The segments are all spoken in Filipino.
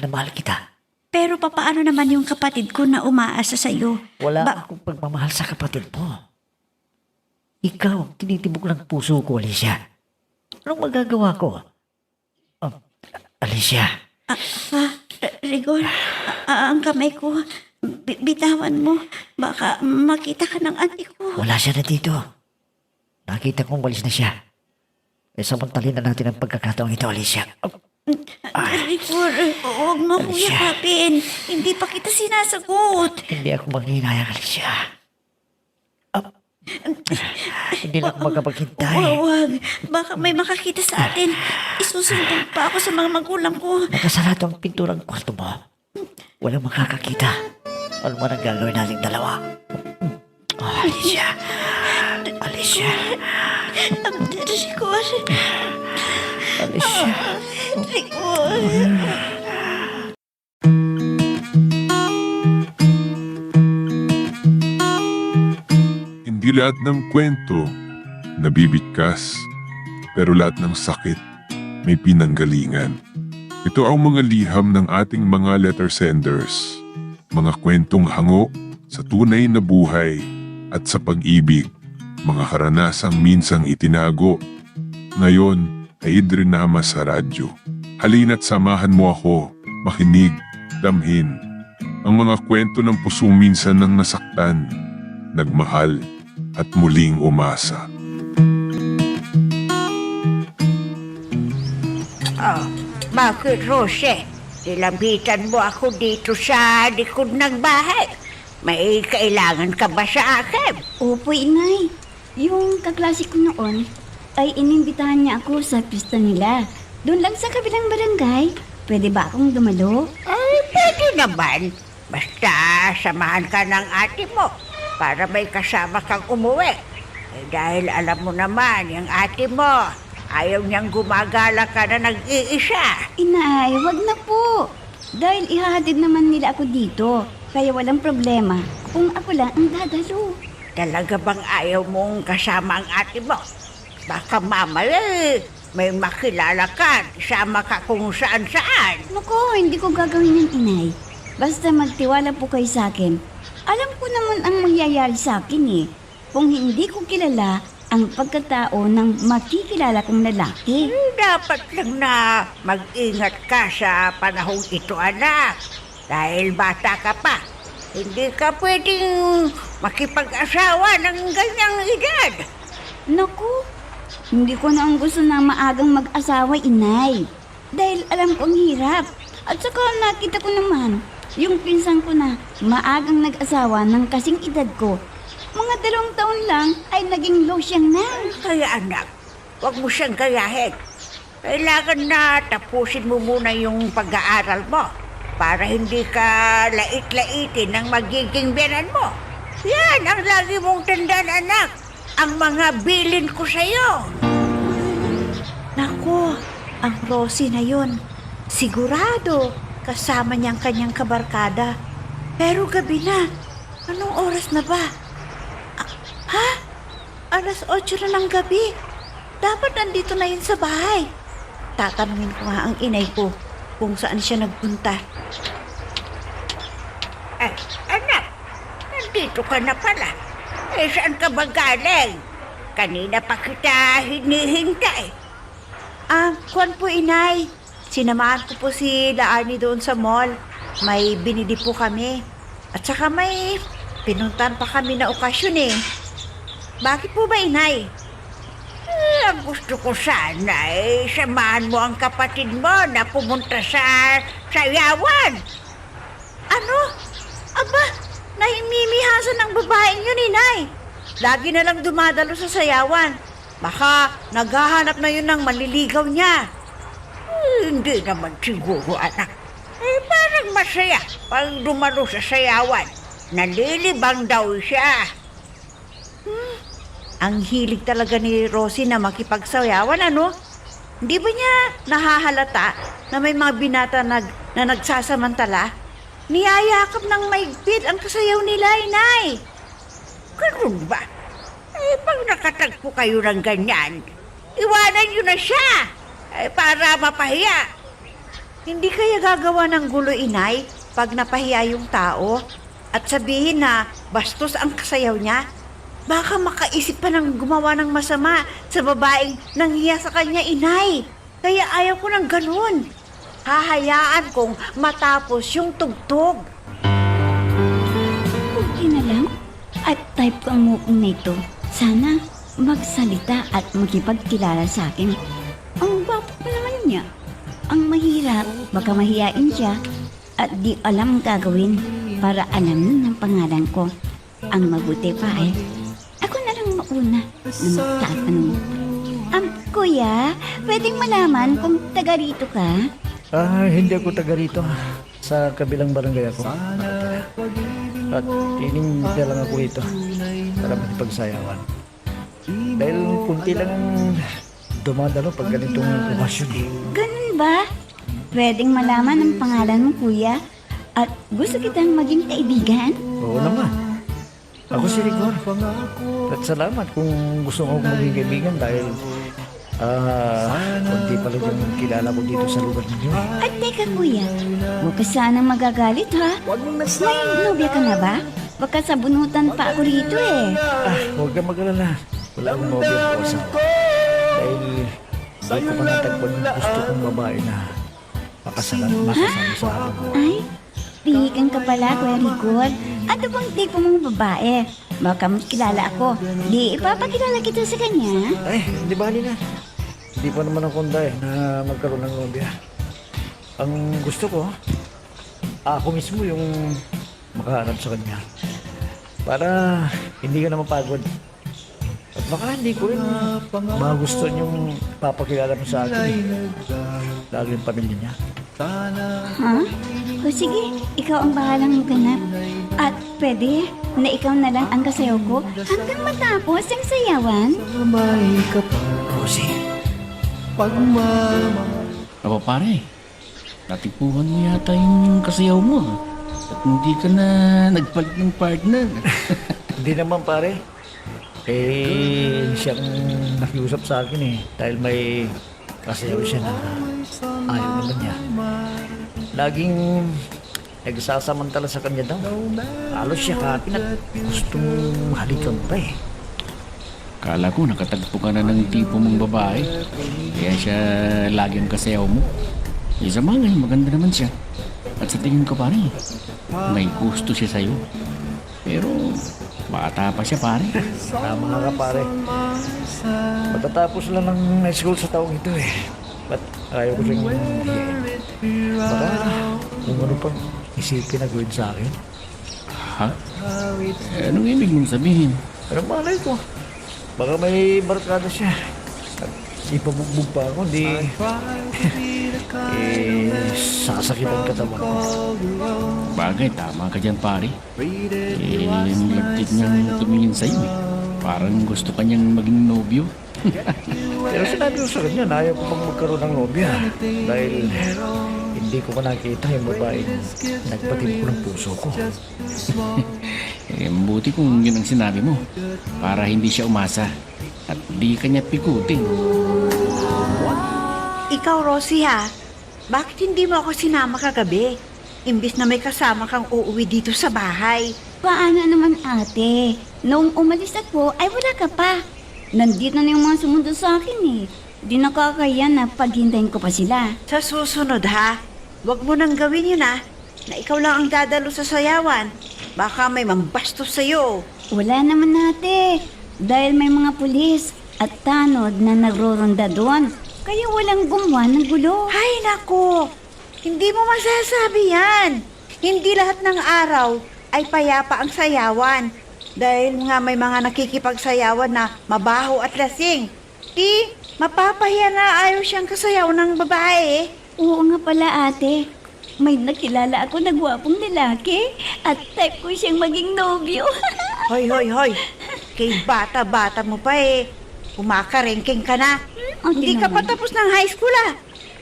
na mahal kita. Pero papaano naman yung kapatid ko na umaasa sa'yo? Wala akong pagmamahal sa kapatid mo. Ikaw ang tinitibok ng puso ko, Alicia. Anong magagawa ko? Alicia. Rigor, ang kamay ko, bitawan mo. Baka makita ka ng auntie ko. Wala siya na dito. Nakita kong walis na siya. Samantalin na natin ang pagkakataong ito, Alicia. Rigor, huwag mo akong Alicia. yakapin. Hindi pa kita sinasagot. Hindi ako manghinayang, Alicia. Hindi na ako makapaghintay. Huwag. Baka may makakita sa atin. Isusumbong pa ako sa mga magulang ko. Nakasarado ang pinturang kwarto mo. Walang makakakita. Ano man ang gagawin nating dalawa? Alicia. Alicia. Rigor. Alicia. Rigor. Hindi lahat ng kwento nabibigkas, pero lahat ng sakit may pinanggalingan. Ito ang mga liham ng ating mga letter senders, mga kwentong hango sa tunay na buhay at sa pag-ibig, mga karanasang minsang itinago, ngayon ay idrinama sa radyo. Halina't samahan mo ako, makinig, damhin, ang mga kwento ng pusong minsan nang nasaktan, nagmahal, at muling umasa. Bakit, Rose? Nilambitan mo ako dito sa likod ng bahay. May kailangan ka ba sa akin? Opo, inay. Yung kaklase ko noon ay inimbitahan niya ako sa pista nila. Doon lang sa kabilang barangay. Pwede ba akong dumalo? Ay, pwede naman. Basta samahan ka ng ate mo para may kasama kang umuwi. Dahil alam mo naman, yung ate mo, ayaw niyang gumagala ka na nag-iisa. Inay, wag na po. Dahil ihahatid naman nila ako dito. Kaya walang problema kung ako lang ang dadalo. Talaga bang ayaw mong kasama ang ate mo? Baka mamaya may makilala ka, isama ka kung saan-saan. Naku, hindi ko gagawin yan, inay. Basta magtiwala po kayo sa akin. Alam ko naman ang mangyayari sa akin eh. Kung hindi ko kilala ang pagkatao ng makikilala kong lalaki. Dapat lang na mag-ingat ka sa panahong ito, anak. Dahil bata ka pa, hindi ka pwedeng makipag-asawa ng ganyang edad. Naku, hindi ko na ang gusto na maagang mag-asawa, inay. Dahil alam ko ang hirap. At saka nakita ko naman, yung pinsan ko na maagang nag-asawa ng kasing edad ko. Mga 2 taon lang ay naging losyang na. Kaya anak, huwag mo siyang gayahin. Kailangan na tapusin mo muna yung pag-aaral mo para hindi ka lait-laitin ng magiging biyanan mo. Yan ang lagi mong tandaan, anak. Ang mga bilin ko sa'yo. Naku, ang Rosie na yun. Sigurado kasama niyang kanyang kabarkada. Pero gabi na. Anong oras na ba? Ha? 8:00 na ng gabi. Dapat nandito na yun sa bahay. Tatanungin ko nga ang inay ko kung saan siya nagpunta. Anak, nandito ka na pala. Saan ka ba galing? Kanina pa kita hinihintay. Kuwan po, inay. Sinamahan ko po si Laani doon sa mall. May binili po kami. At saka may pinuntan pa kami na okasyon eh. Bakit po ba, inay? Ang gusto ko sana samahan mo ang kapatid mo na pumunta sa sayawan. Ano? Aba, nahimimihasan ng babaeng yun, inay. Lagi na lang dumadalo sa sayawan. Baka naghahanap na yun ng manliligaw niya. Hindi naman siguro, anak. Parang masaya pag dumalo sa sayawan. Nalilibang daw siya. Ang hilig talaga ni Rosie na makipagsayawan, ano? Hindi ba niya nahahalata na may mga binata na nagsasamantala? Niyayakap ng maigpit ang kasayaw nila, inay. Ganun ba? Pag nakatagpo kayo ng ganyan, iwanan nyo na siya para mapahiya. Hindi kaya gagawa ng gulo, inay, pag napahiya yung tao at sabihin na bastos ang kasayaw niya? Baka makaisip pa ng gumawa ng masama sa babaeng nanghiya sa kanya, inay. Kaya ayaw ko ng ganun. Hahayaan kong matapos yung tugtog. Okay na lang. At type ko ang mukhang na ito. Sana magsalita at makipagkilala sa akin. Ang gwapo pa naman niya. Ang mahirap, baka mahiyain siya at di alam ang gagawin para alamin ng pangalan ko. Ang mabuti pa ako na lang mauna na magtatanong. Kuya, pwedeng malaman kung taga rito ka? Hindi ako taga rito. Sa kabilang barangay ako. At ininda lang ako rito para makipagsayawan. Dahil kunti lang ang dumadalo pag ganitong okasyon eh. Ganun ba? Pwedeng malaman ang pangalan mo, kuya? At gusto kitang maging kaibigan? Oo naman. Ako si Rigor. At salamat kung gusto mo akong maging kaibigan dahil kunti pala yung kilala ko dito sa lugar ninyo. At teka, kuya, huwag ka sanang magagalit, ha? May nobya ka na ba? Baka sabunutan pa ako rito eh. Huwag kang mag-alala. Wala akong nobya ko sa dahil hindi ko pa natagpuan yung gusto kong babae na makasama sa akin. Ay, pihikan ka pala, Kuya Rigor. Ano bang tipo mong babae? Baka mas kilala ako. Di ipapakilala kita sa kanya. Ay, hindi bali na. Hindi pa naman ako handa na magkaroon ng nobya. Ang gusto ko, ako mismo yung makahanap sa kanya. Para hindi ka na mapagod. At baka hindi ko rin magustuhan yung papakilala mo sa akin. Lalo yung pamilya niya. Ha? O sige, ikaw ang bahalang maganap. At pwede na ikaw na lang ang kasayaw ko hanggang matapos ang sayawan? Rosie, Aba pare, natipuhan mo yata yung kasayaw mo. At hindi ka na nagpalit ng partner. hindi naman pare. Siyang nakiusap sa akin eh. Dahil may kasayaw siya na ayaw naman niya. Laging nagsasamantala sa kanya daw. Halos siya kapin at gustong halikan pa eh. Kala ko nakatagpo ka na ng tipo mong babae. Kaya siya lagi ang kasayaw mo. Sa bagay, maganda naman siya. At sa tingin ko pare, may gusto siya sa'yo. Pero bata pa siya pare. Tama ka pare. Matatapos lang ng high school sa taong ito eh. Ba't ayaw ko siyang hiyain? Baka kung ano pang isipin na gawin sa akin. Ha? Anong ibig mong sabihin? Pero malay ko. Baka may barkada siya. At ipabugbog pa ako, di... sasakitan katawan ko. Bagay, tama ka dyan pare. Nilagtit niyang tumingin sa'yo eh. Parang gusto ka niyang maging nobyo. Pero sinabi ko sa kanya na ayaw ko pang magkaroon ng nobya. Dahil hindi ko pa nakita yung babaeng nagpatid ko ng puso ko. Mabuti kung yun ang sinabi mo. Para hindi siya umasa. At di kanya pikutin. Ikaw, Rosie, ha? Bakit hindi mo ako sinama kagabi? Imbis na may kasama kang uuwi dito sa bahay. Paano naman ate? Noong umalis ako, ay wala ka pa. Nandito na yung mga sumunod sa akin eh. Di nakakaya na paghintayin ko pa sila. Sa susunod, ha? Huwag mo nang gawin yun, ha? Na ikaw lang ang dadalo sa sayawan. Baka may mambastos sa'yo. Wala naman ate. Dahil may mga pulis at tanod na nagroronda doon. Kaya walang gumawa ng gulo. Ay, nako! Hindi mo masasabi yan. Hindi lahat ng araw ay payapa ang sayawan. Dahil nga may mga nakikipagsayawan na mabaho at lasing. Di, mapapahiya na ayaw siyang kasayaw ng babae. Oo nga pala ate. May nakilala ako na gwapong lalaki at type ko siyang maging nobyo. Hoy, hoy, hoy. Kay bata-bata mo pa eh. Kumakarengking ka na. Hindi ka pa tapos ng high school ah.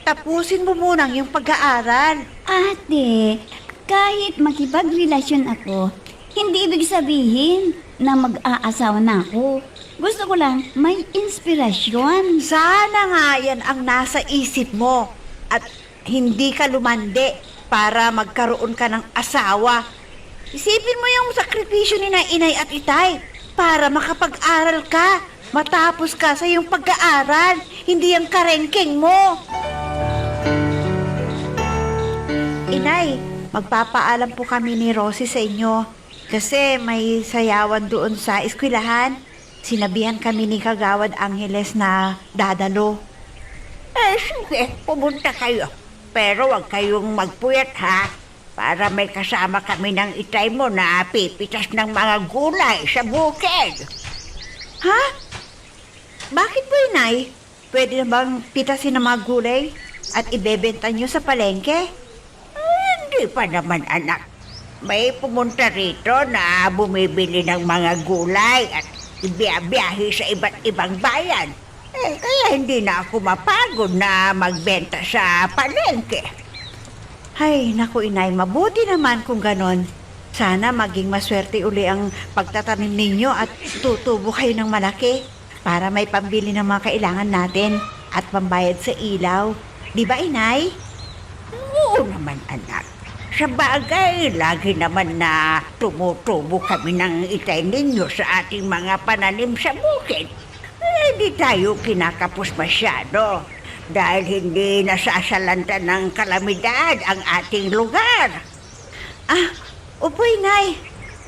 Tapusin mo munang yung pag-aaral. Ate, kahit makipagrelasyon ako, hindi ibig sabihin na mag-aasawa na ako. Gusto ko lang may inspirasyon. Sana nga yan ang nasa isip mo. At hindi ka lumande para magkaroon ka ng asawa. Isipin mo yung sakripisyo ni na inay at itay para makapag-aral ka, matapos ka sa iyong pag-aaral, hindi yung karengking mo. Inay, magpapaalam po kami ni Rosie sa inyo kasi may sayawan doon sa eskwelahan. Sinabihan kami ni Kagawad Angeles na dadalo. Sige, pumunta kayo. Pero huwag kayong magpuyat ha. Para may kasama kami ng itay mo na pipitas ng mga gulay sa bukid. Ha? Bakit po, Inay? Pwede na bang pitasin ng mga gulay at ibebenta nyo sa palengke? Hindi pa naman anak. May pumunta rito na bumibili ng mga gulay at ibiyabiyahe sa iba't ibang bayan. Kaya hindi na ako mapagod na magbenta sa palengke. Ay, naku Inay, mabuti naman kung ganon. Sana maging maswerte uli ang pagtatanim ninyo at tutubo kayo ng malaki para may pambili ng mga kailangan natin at pambayad sa ilaw. Di ba, Inay? Oo naman anak. Sa bagay, lagi naman na tumutubo kami ng itay ninyo sa ating mga pananim sa bukid. Di tayo kinakapos masyado dahil hindi nasasalanta ng kalamidad ang ating lugar. Ah, upo, Inay.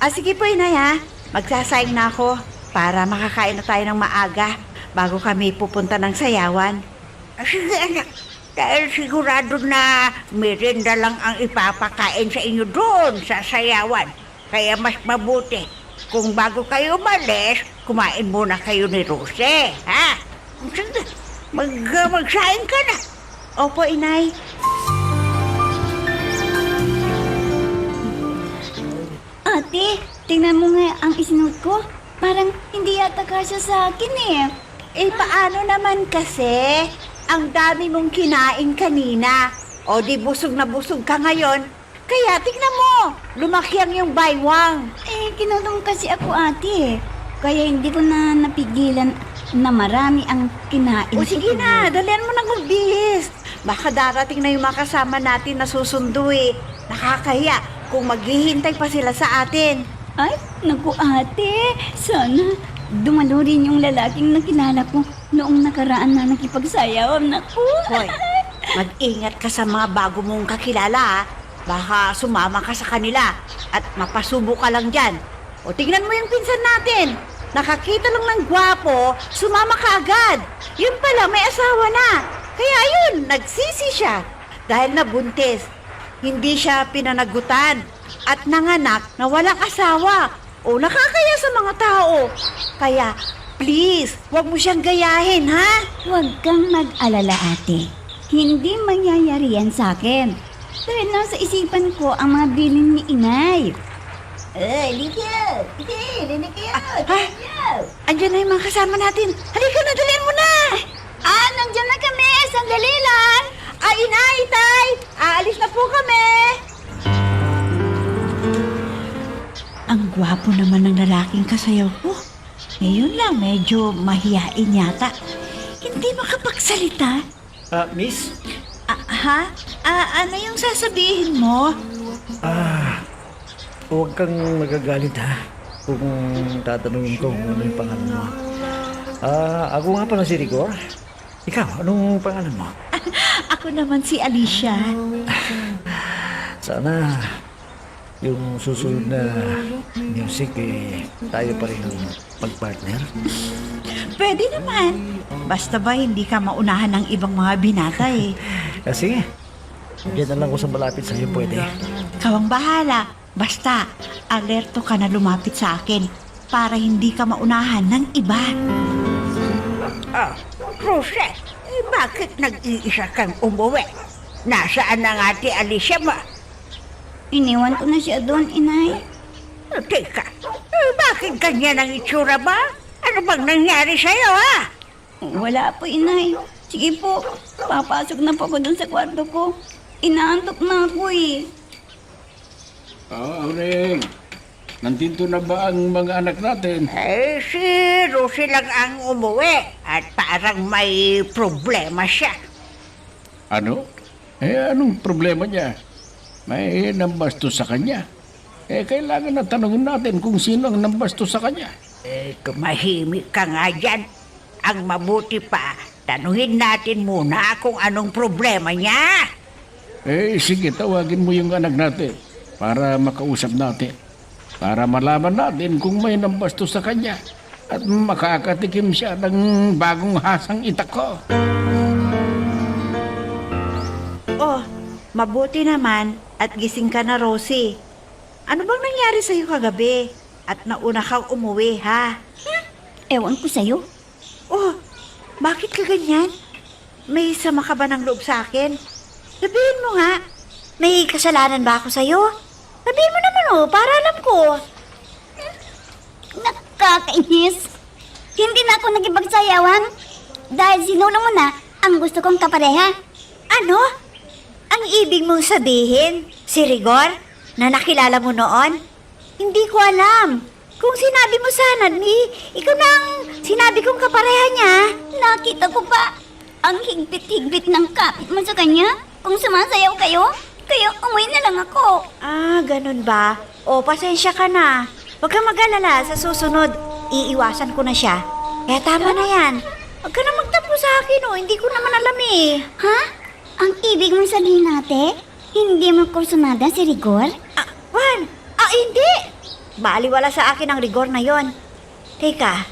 Sige po, Inay, ha. Magsasayang na ako para makakain na tayo ng maaga bago kami pupunta ng sayawan. Sige anak, dahil sigurado na merienda lang ang ipapakain sa inyo doon sa sayawan. Kaya mas mabuti kung bago kayo umalis, kumain muna kayo ni Rose, ha? Sige, magsaing ka na. Opo, Inay. Ate, tingnan mo nga ang isinuot ko. Parang hindi yata kasya sa akin eh. Paano naman kasi? Ang dami mong kinain kanina. O di busog na busog ka ngayon. Kaya tingnan mo, lumaki ang yung baywang. Kinulong kasi ako ate. Kaya hindi ko na napigilan na marami ang kinain. O sige ko. na, dalian mo nang magbihis. Baka darating na yung mga kasama natin na susundo eh. Nakakahiya kung maghihintay pa sila sa atin. Ay, naku ate. Sana dumalo rin yung lalaking nakilala ko noong nakaraan na nakipagsayaw. Naku. Hoy, mag-ingat ka sa mga bago mong kakilala ha. Baka sumama ka sa kanila at mapasubo ka lang dyan. O tingnan mo yung pinsan natin. Nakakita lang ng gwapo, sumama ka agad. Yun pala, may asawa na. Kaya yun, nagsisi siya. Dahil nabuntis, hindi siya pinanagutan at nanganak na walang asawa. O nakakaya sa mga tao. Kaya, please, huwag mo siyang gayahin, ha? Huwag kang mag-alala ate. Hindi mangyayari yan sa akin. Dahil nasa isipan ko ang mga bilin ni inay. Ligaw! Andiyan na yung mga kasama natin. Halika na, dalian mo na! Nandiyan na kami! Sandali lang! Inay, tay! Aalis na po kami! Ang gwapo naman ng lalaking kasayaw ko. Ngayon lang, medyo mahiyain yata. Hindi makapagsalita. Miss? Ha? Ano yung sasabihin mo? Huwag kang magagalit ha kung tatanungin ko kung ano yung pangalan mo. Ako nga pala si Rigor. Ikaw, anong pangalan mo? Ako naman si Alicia. Sana yung susunod na music tayo pa rin ang pag-partner. Pwede naman. Basta ba hindi ka maunahan ng ibang mga binata eh. Sige, diyan na lang ko sa malapit sa iyo pwede. Kawang bahala. Basta, alerto ka na lumapit sa akin para hindi ka maunahan ng iba. Rose, bakit nag-iisa kang umuwi? Nasaan ang ate Alicia mo? Iniwan ko na siya doon, inay. Teka, bakit ganyan ang itsura ba? Ano bang nangyari sa'yo, ha? Wala po, inay. Sige po, papasok na po ako doon sa kwarto ko. Inaantok na ako eh. Aureng, nandito na ba ang mga anak natin? Si Rosie lang ang umuwi at parang may problema siya. Ano? Anong problema niya? May nambastos sa kanya. Kailangan na tanungin natin kung sino ang nambastos sa kanya. Tumahimik ka nga dyan. Ang mabuti pa, tanungin natin muna kung anong problema niya. Sige, tawagin mo yung anak natin para makausap natin. Para malaman natin kung may nambastos sa kanya at makakatikim siya ng bagong hasang itak ko. Oh, mabuti naman at gising ka na, Rosie. Ano bang nangyari sa'yo kagabi? At nauna kang umuwi, ha? Ewan ko sa'yo. Oh, bakit ka ganyan? May sama ka ba ng loob sa akin? Sabihin mo nga, may kasalanan ba ako sa'yo? Sabihin mo naman para alam ko. Nakakainis. Hindi na ako nagipagsayawan dahil sinulong mo na ang gusto kong kapareha. Ano? Ang ibig mong sabihin, si Rigor, na nakilala mo noon? Hindi ko alam. Kung sinabi mo sana, ikaw na ang sinabi kong kapareha niya. Nakita ko pa ang higpit-higpit ng kapit mo sa kanya. Kung sumasayaw kayo, kaya umuwi na lang ako. Ah, ganun ba? O, pasensya ka na. Huwag kang mag-alala, sa susunod, iiwasan ko na siya. Kaya tama na yan. Huwag ka na magtampo sa akin, hindi ko naman alam eh. Ha? Ang ibig mong sabihin ate, hindi mo kursunada si Rigor? Juan! Hindi! Baliwala sa akin ang rigor na yon. Teka,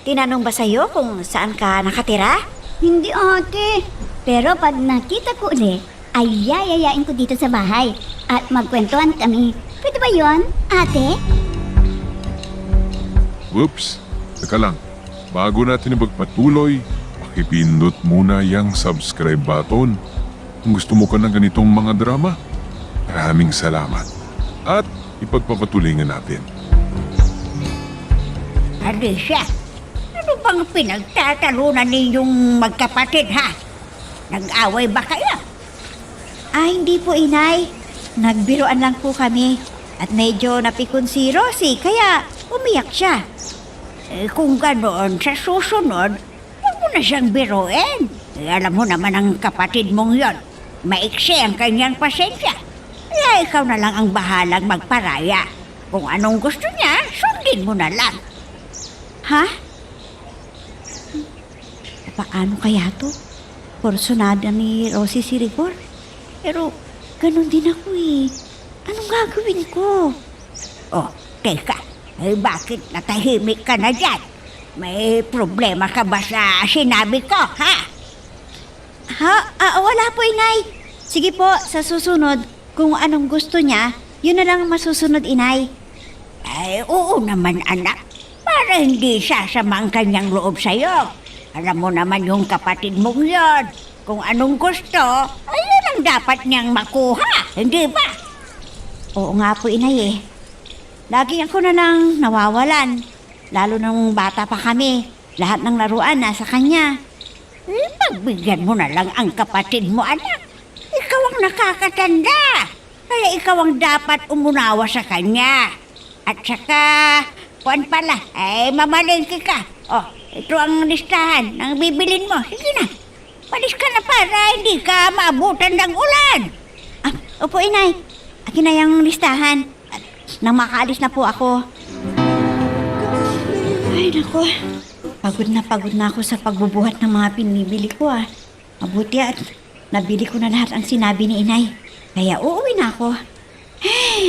tinanong ba sa'yo kung saan ka nakatira? Hindi ate. Pero pag nakita ko ulit, ay yayayain ko dito sa bahay at magkwentuhan kami. Pwede ba yon, ate? Whoops! Teka lang. Bago natin ipagpatuloy, pakipindot muna yung subscribe button. Kung gusto mo ka ng ganitong mga drama, maraming salamat. At ipagpapatuloy natin. Alicia, ano bang pinagtatalunan ninyong magkapatid, ha? Nag-away ba kayo? Hindi po, inay. Nagbiroan lang po kami. At medyo napikon si Rosie, kaya umiyak siya. Kung ganoon, sa susunod, huwag mo na siyang biruin. Alam mo naman ang kapatid mong yon. Maiksi ang kanyang pasensya. Kaya ikaw na lang ang bahalang magparaya. Kung anong gusto niya, sundin mo na lang. Ha? Paano kaya to? Porsyonada ni Rosie si Rigor. Pero ganun din ako eh. Anong gagawin ko? Oh, teka. Bakit natahimik ka na dyan? May problema ka ba sa sinabi ko, ha? Wala po, inay. Sige po, sa susunod, kung anong gusto niya, yun na lang ang masusunod, inay. Oo naman, anak. Para hindi sasama ang kanyang loob sa'yo. Alam mo naman yung kapatid mong yon. Kung anong gusto, ayun ang dapat niyang makuha. Hindi ba? Oo nga po, inay eh. Lagi ako na lang nawawalan. Lalo nung bata pa kami. Lahat ng laruan nasa kanya. Pagbigyan mo na lang ang kapatid mo, anak. Ikaw ang nakakatanda. Kaya ikaw ang dapat umunawa sa kanya. At saka, kuwan pala, mamalengke ka. Oh, ito ang listahan ng bibilin mo. Sige na, palis ka na para hindi ka maabutan ng ulan. Opo, inay. Akin na yung listahan. At nang makaalis na po ako. Ay, naku. Pagod na ako sa pagbubuhat ng mga pinibili ko Mabuti at nabili ko na lahat ang sinabi ni inay. Kaya uuwi na ako.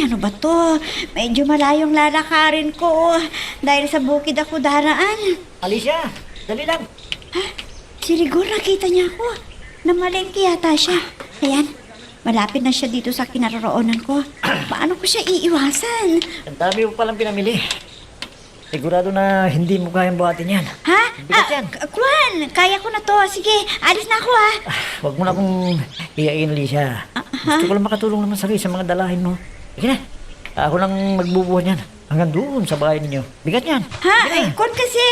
Ano ba to? Medyo malayong lalakarin ko dahil sa bukid ako daraan. Alicia, dali lang. Si Rigor, nakita niya ako. Namalengke yata siya. Ayan, malapit na siya dito sa kinaroroonan ko. Paano ko siya iiwasan? Ang dami mo palang pinamili. Sigurado na hindi mo kayang buhatin yan. Ha? Bigat yan. Kwan, kaya ko na to. Sige, alis na ako Huwag mo na akong iyain, Alicia. Gusto ko lang makatulong naman sa mga dalahin mo. Sige na. Ako lang magbubuhat yan. Hanggang doon sa bahay ninyo. Bigat yan. Kwan kasi...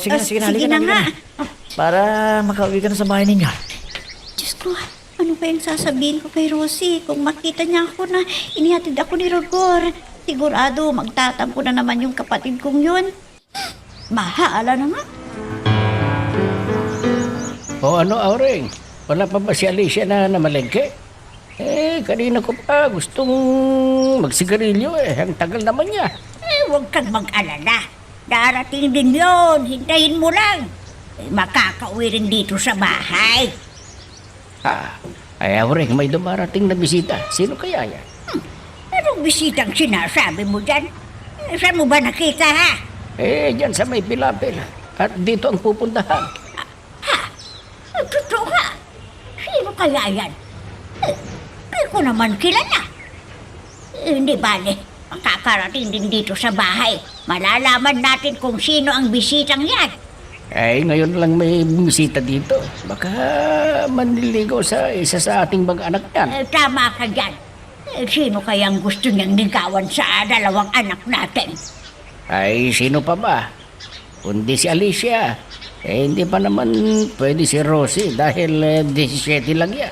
Sige na, sige halika na halika nga. Para makauwi ka na sa bahay ninyo. Diyos ko, ano kayang sasabihin ko kay Rosie kung makita niya ako na inihatid ako ni Rigor? Sigurado magtatampo na naman yung kapatid kong yun. Bahala na nga. O ano, Aureng? wala pa ba si Alicia na namalengke? Kanina ko pa gustong magsigarilyo Ang tagal naman niya. Huwag kang mag-alala. Darating din yon. Hintayin mo lang. Makakauwi rin dito sa bahay. Ayaw rin, may dumarating na bisita. Sino kaya yan? Anong bisitang sinasabi mo dyan? Saan mo ba nakita, ha? Dyan sa may pilapil. At dito ang pupuntahan. Totoo ha? Sino kaya yan? Hindi ko naman kilala. Hindi bale. Makakarating din dito sa bahay. Malalaman natin kung sino ang bisitang yan. Ngayon lang may bumisita dito. Baka manliligaw sa isa sa ating mga anak yan. Tama ka dyan. Sino kayang gusto niyang ligawan sa dalawang anak natin? Sino pa ba? Kundi si Alicia. Hindi pa naman pwede si Rosie dahil 17 lang yan.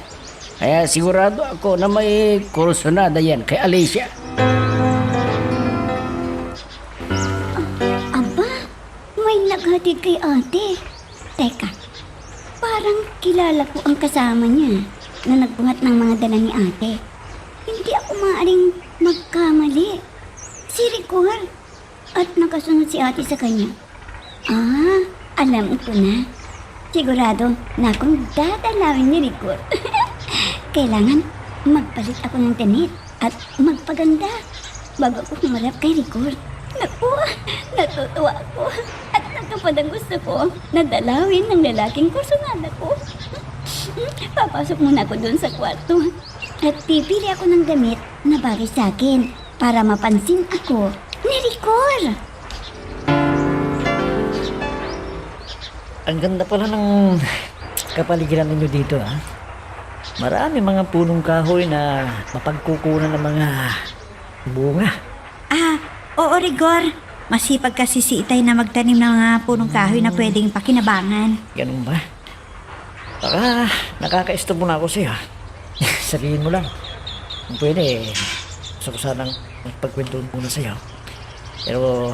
Kaya sigurado ako na may kursunada yan kay Alicia. Aba, may naghatid kay ate. Teka, parang kilala ko ang kasama niya na nagbuhat ng mga dala ni ate. Hindi ako maaaring magkamali. Si Ricor. At nakasunod si ate sa kanya. Alam ko na. Sigurado na akong dadalawin ni Ricor. Kailangan magpalit ako ng damit at magpaganda bago ako humarap kay Ricor. Naku, natutuwa ako at natupad ang gusto ko na dalawin ng lalaking kursunada ko. Papasok muna ako doon sa kwarto at pipili ako ng damit na bagay sa akin para mapansin ako ni Ricor. Ang ganda pala ng kapaligiran ninyo dito, ha? Marami mga punong kahoy na mapagkukunan ng mga bunga. Oo, Rigor. Masipag kasi si Itay na magtanim ng mga punong kahoy na pwedeng pakinabangan. Ganun ba? Baka nakaka-stop na ako sa'yo. Sabihin mo lang. Kung pwede, gusto ko sanang magpagkwento muna sa'yo. Pero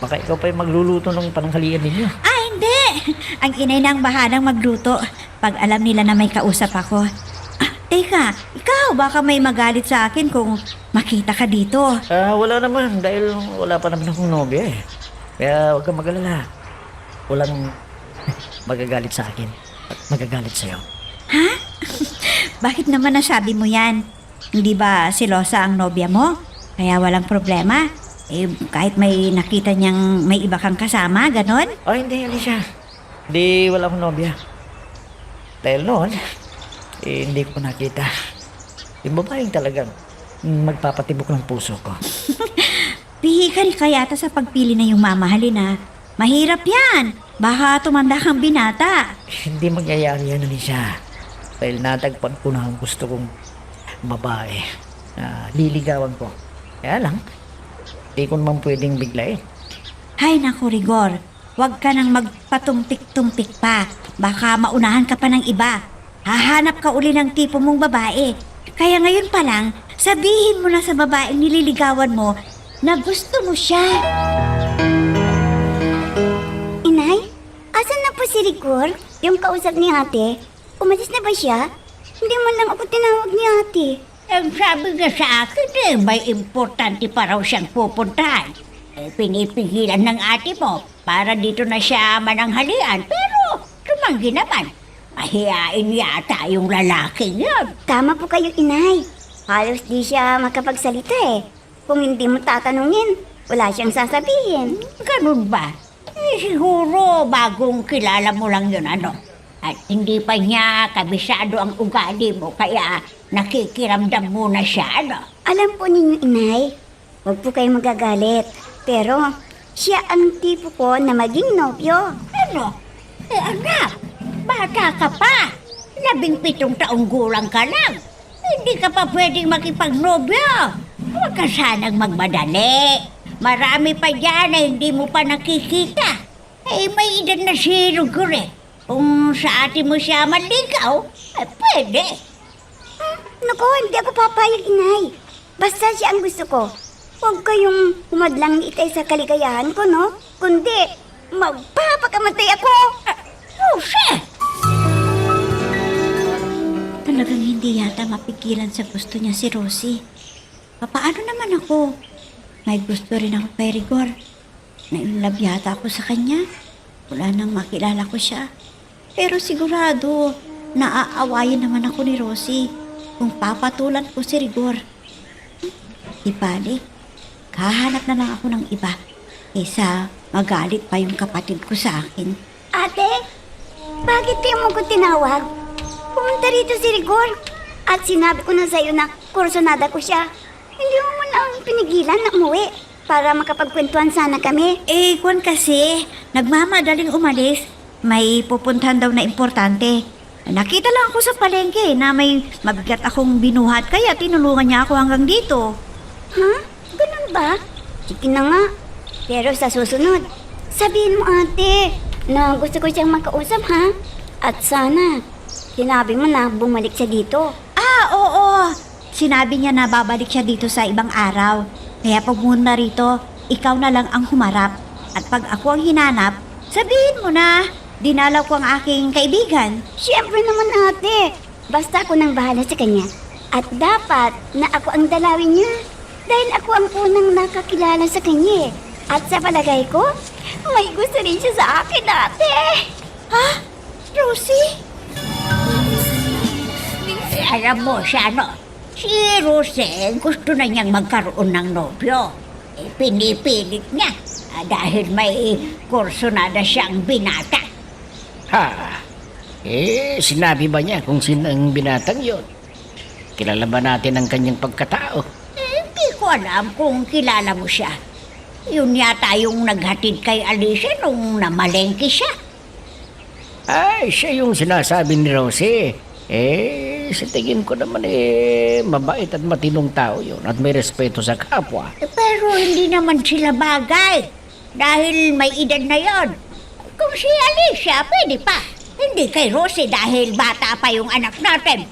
baka ikaw pa yung magluluto ng pananghalian ninyo. Hindi! Ang inay na ang bahalang magluto pag alam nila na may kausap ako. Teka, ikaw baka may magalit sa akin kung makita ka dito. Wala naman dahil wala pa naman akong nobya eh. Kaya huwag kang mag-alala. Walang magagalit sa akin at magagalit sa'yo. Ha? Bakit naman nasabi mo yan? Hindi ba selosa ang nobya mo? Kaya walang problema? Kahit may nakita niyang may iba kang kasama, ganon? Hindi, Alicia. Hindi, wala akong nobya. Dahil noon, hindi ko nakita. Yung babaeng talagang magpapatibok ng puso ko. Pihi ka rin kaya sa pagpili na yung mamahalin na. Mahirap yan. Baka tumanda kang binata. Hindi mangyayari yan, Alicia. Dahil natagpan ko na ang gusto kong babae na liligawan ko. Kaya lang, hindi ko naman pwedeng biglayin. Hay naku, Rigor. Huwag ka nang magpatumpik-tumpik pa. Baka maunahan ka pa ng iba. Hahanap ka uli ng tipo mong babae. Kaya ngayon pa lang, sabihin mo na sa babaeng nililigawan mo na gusto mo siya. Inay, asan na po si Ricor? Yung kausap ni ate? Umalis na ba siya? Hindi man lang ako tinawag ni ate. Ang sabi niya sa akin may importante pa raw siyang pupuntahan. Pinipigilan ng ate mo para dito na siya mananghalian pero tumanggi naman. Mahihain yata yung lalaking yun. Tama po kayo, inay. Halos di siya makapagsalita eh. Kung hindi mo tatanungin, wala siyang sasabihin. Ganun ba? Siguro bagong kilala mo lang yun ano. At hindi pa niya kabisado ang ugali mo kaya nakikiramdam muna siya ano. Alam po ninyo, inay, huwag po kayong magagalit. Pero siya ang tipo ko na maging nobyo. Ano? Anak, bata ka pa. 17 taong gulang ka lang. Hindi ka pa pwedeng makipagnobyo. Huwag ka sanang magmadali. Marami pa dyan na hindi mo pa nakikita. May edad na si Rugor eh. Kung sa ate mo siya maligaw, pwede. Naku, hindi ako papayag, inay. Basta siya ang gusto ko. Huwag kayong humadlang ni Itay sa kaligayahan ko, no? Kundi, magpapakamatay ako! Jose! Talagang hindi yata mapigilan sa gusto niya si Rosie. Paano naman ako? May gusto rin ako kay Rigor. Na-inlove yata ako sa kanya. Wala nang makilala ko siya. Pero sigurado, naaawayan naman ako ni Rosie kung papatulan ko si Rigor. Di balik, kahanap na lang ako ng iba. Isa, magalit pa yung kapatid ko sa akin. Ate, bakit di mo ko tinawag? Pumunta rito si Rigor. At sinabi ko na sa'yo na kursonada ko siya. Hindi mo lang pinigilan na umuwi para makapagkwentuhan sana kami. Kwan kasi, nagmamadaling umalis. May pupuntahan daw na importante. Nakita lang ako sa palengke na may mabigat akong binuhat kaya tinulungan niya ako hanggang dito. Ha? Ganun ba? Sige na nga. Pero sa susunod, sabihin mo ate na gusto ko siyang makausap ha? At sana, sinabi mo na bumalik siya dito. Oo. Sinabi niya na babalik siya dito sa ibang araw. Kaya pag muna rito, ikaw na lang ang humarap. At pag ako ang hinanap, sabihin mo na, dinalaw ko ang aking kaibigan. Siyempre naman ate, basta ako nang bahala sa kanya. At dapat na ako ang dalawin niya. Dahil ako ang unang nakakilala sa kanya. At sa palagay ko, may gusto rin siya sa akin ate. Ha? Rosie? Alam mo siya, no? Si Rosel gusto na niyang magkaroon ng nobyo. Pinipilit niya dahil may kursonada siyang binata. Ha? Sinabi ba niya kung sino ang binatang yon? Kilala ba natin ang kanyang pagkatao? Hindi ko alam kung kilala mo siya. Yun yata yung naghatid kay Alicia nung namalengke siya. Ay, siya yung sinasabi ni Rosie. Sa tingin ko naman mabait at matinong tao yun at may respeto sa kapwa. Pero hindi naman sila bagay. Dahil may edad na yon. Kung si Alicia, pwede pa. Hindi kay Rosie dahil bata pa yung anak natin.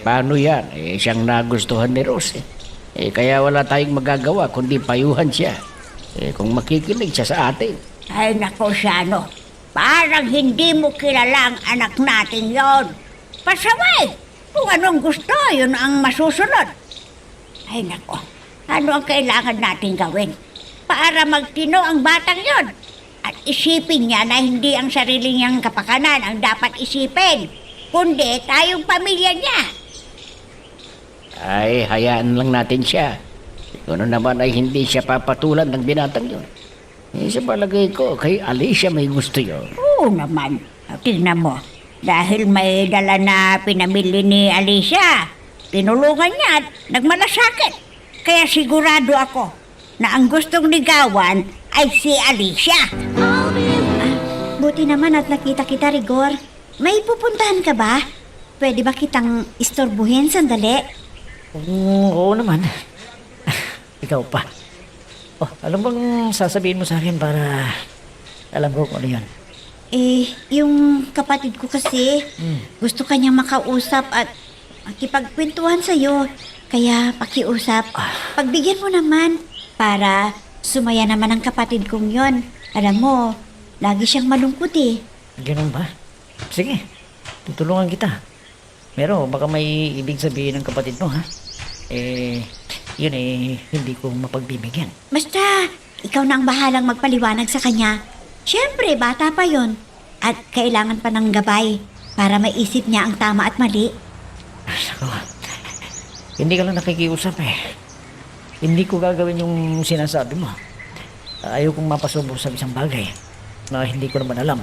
Paano yan? Siyang nagustuhan ni Rosie. Kaya wala tayong magagawa kundi payuhan siya. Kung makikinig siya sa atin. Ay nako siya, no? Parang hindi mo kilala ang anak natin yon. Pasaway! Kung anong gusto, yun ang masusunod. Ay nako, ano ang kailangan natin gawin? Para magtino ang batang yon. At isipin niya na hindi ang sarili niyang kapakanan ang dapat isipin, kundi tayong pamilya niya. Ay, hayaan lang natin siya. Kung ano naman ay hindi siya papatulan ng binatang yun. Sa palagay ko, kay Alicia may gusto yun. Oo naman. Tingnan mo. Dahil may dala na pinamili ni Alicia, tinulungan niya at nagmalasakit. Kaya sigurado ako na ang gustong ligawan ay si Alicia. Buti naman at nakita kita, Rigor. May pupuntahan ka ba? Pwede ba kitang istorbuhin sandali? Oo naman. Ikaw pa. Alam bang sasabihin mo sa akin para alam ko kung ano yan? Yung kapatid ko kasi, gusto kanyang makausap at makipagkwentuhan sa'yo. Kaya pakiusap, pagbigyan mo naman para sumaya naman ang kapatid kong yon. Alam mo, lagi siyang malungkot eh. Ganun ba? Sige, tutulungan kita. Pero baka may ibig sabihin ng kapatid mo, ha? Yun hindi ko mapagbibigyan. Basta, ikaw na ang bahalang magpaliwanag sa kanya. Siyempre, bata pa yon. At kailangan pa ng gabay para maisip niya ang tama at mali. Sako, hindi ka lang nakikiusap eh. Hindi ko gagawin yung sinasabi mo. Ayaw kong mapasubo sa isang bagay na hindi ko naman alam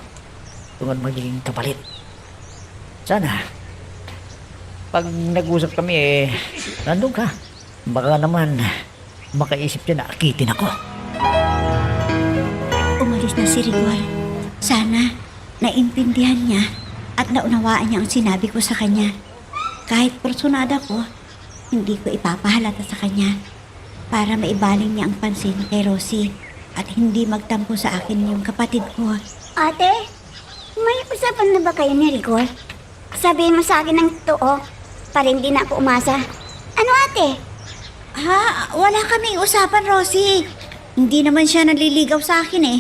kung ano magiging kapalit. Sana, pag nag-usap kami nandun ka. Baka naman makaisip niya na akitin ako. Umalis na si Rigor. Sana, naintindihan niya at naunawaan niya ang sinabi ko sa kanya. Kahit personada ko, hindi ko ipapahalata sa kanya para maibaling niya ang pansin kay Rosie at hindi magtampo sa akin yung kapatid ko. Ate, may usapan na ba kayo ni Rigor? Sabihin mo sa akin ng totoo para hindi na ako umasa. Ano ate? Wala kaming usapan, Rosie. Hindi naman siya naliligaw sa akin eh.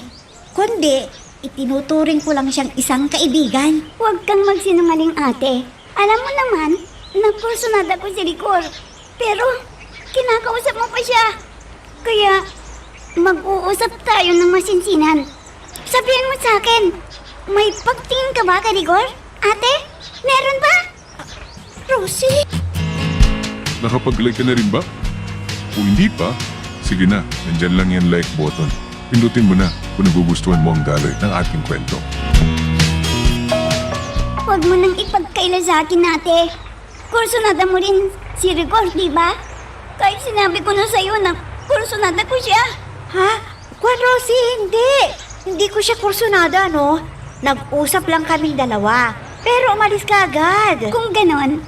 Kundi, itinuturing ko lang siyang isang kaibigan. Huwag kang magsinungaling ate. Alam mo naman, nakursunada ko si Rigor. Pero, kinakausap mo pa siya. Kaya, mag-uusap tayo ng masinsinan. Sabihin mo sa akin, may pagtingin ka ba kay Rigor? Ate, meron ba? Rosie? Nakapag-like ka na rin ba? Kung hindi pa, sige na, nandyan lang yan like button. Pindutin mo na kung nagugustuhan mo ang daloy ng ating kwento. Huwag mo nang ipagkaila sa akin, ate. Kursunada mo rin si Rigor, di ba? Kahit sinabi ko na sa'yo na kursunada ko siya. Ha? Juan Rosie, hindi. Hindi ko siya kursunada, no? Nag-usap lang kaming dalawa. Pero umalis ka agad. Kung ganon,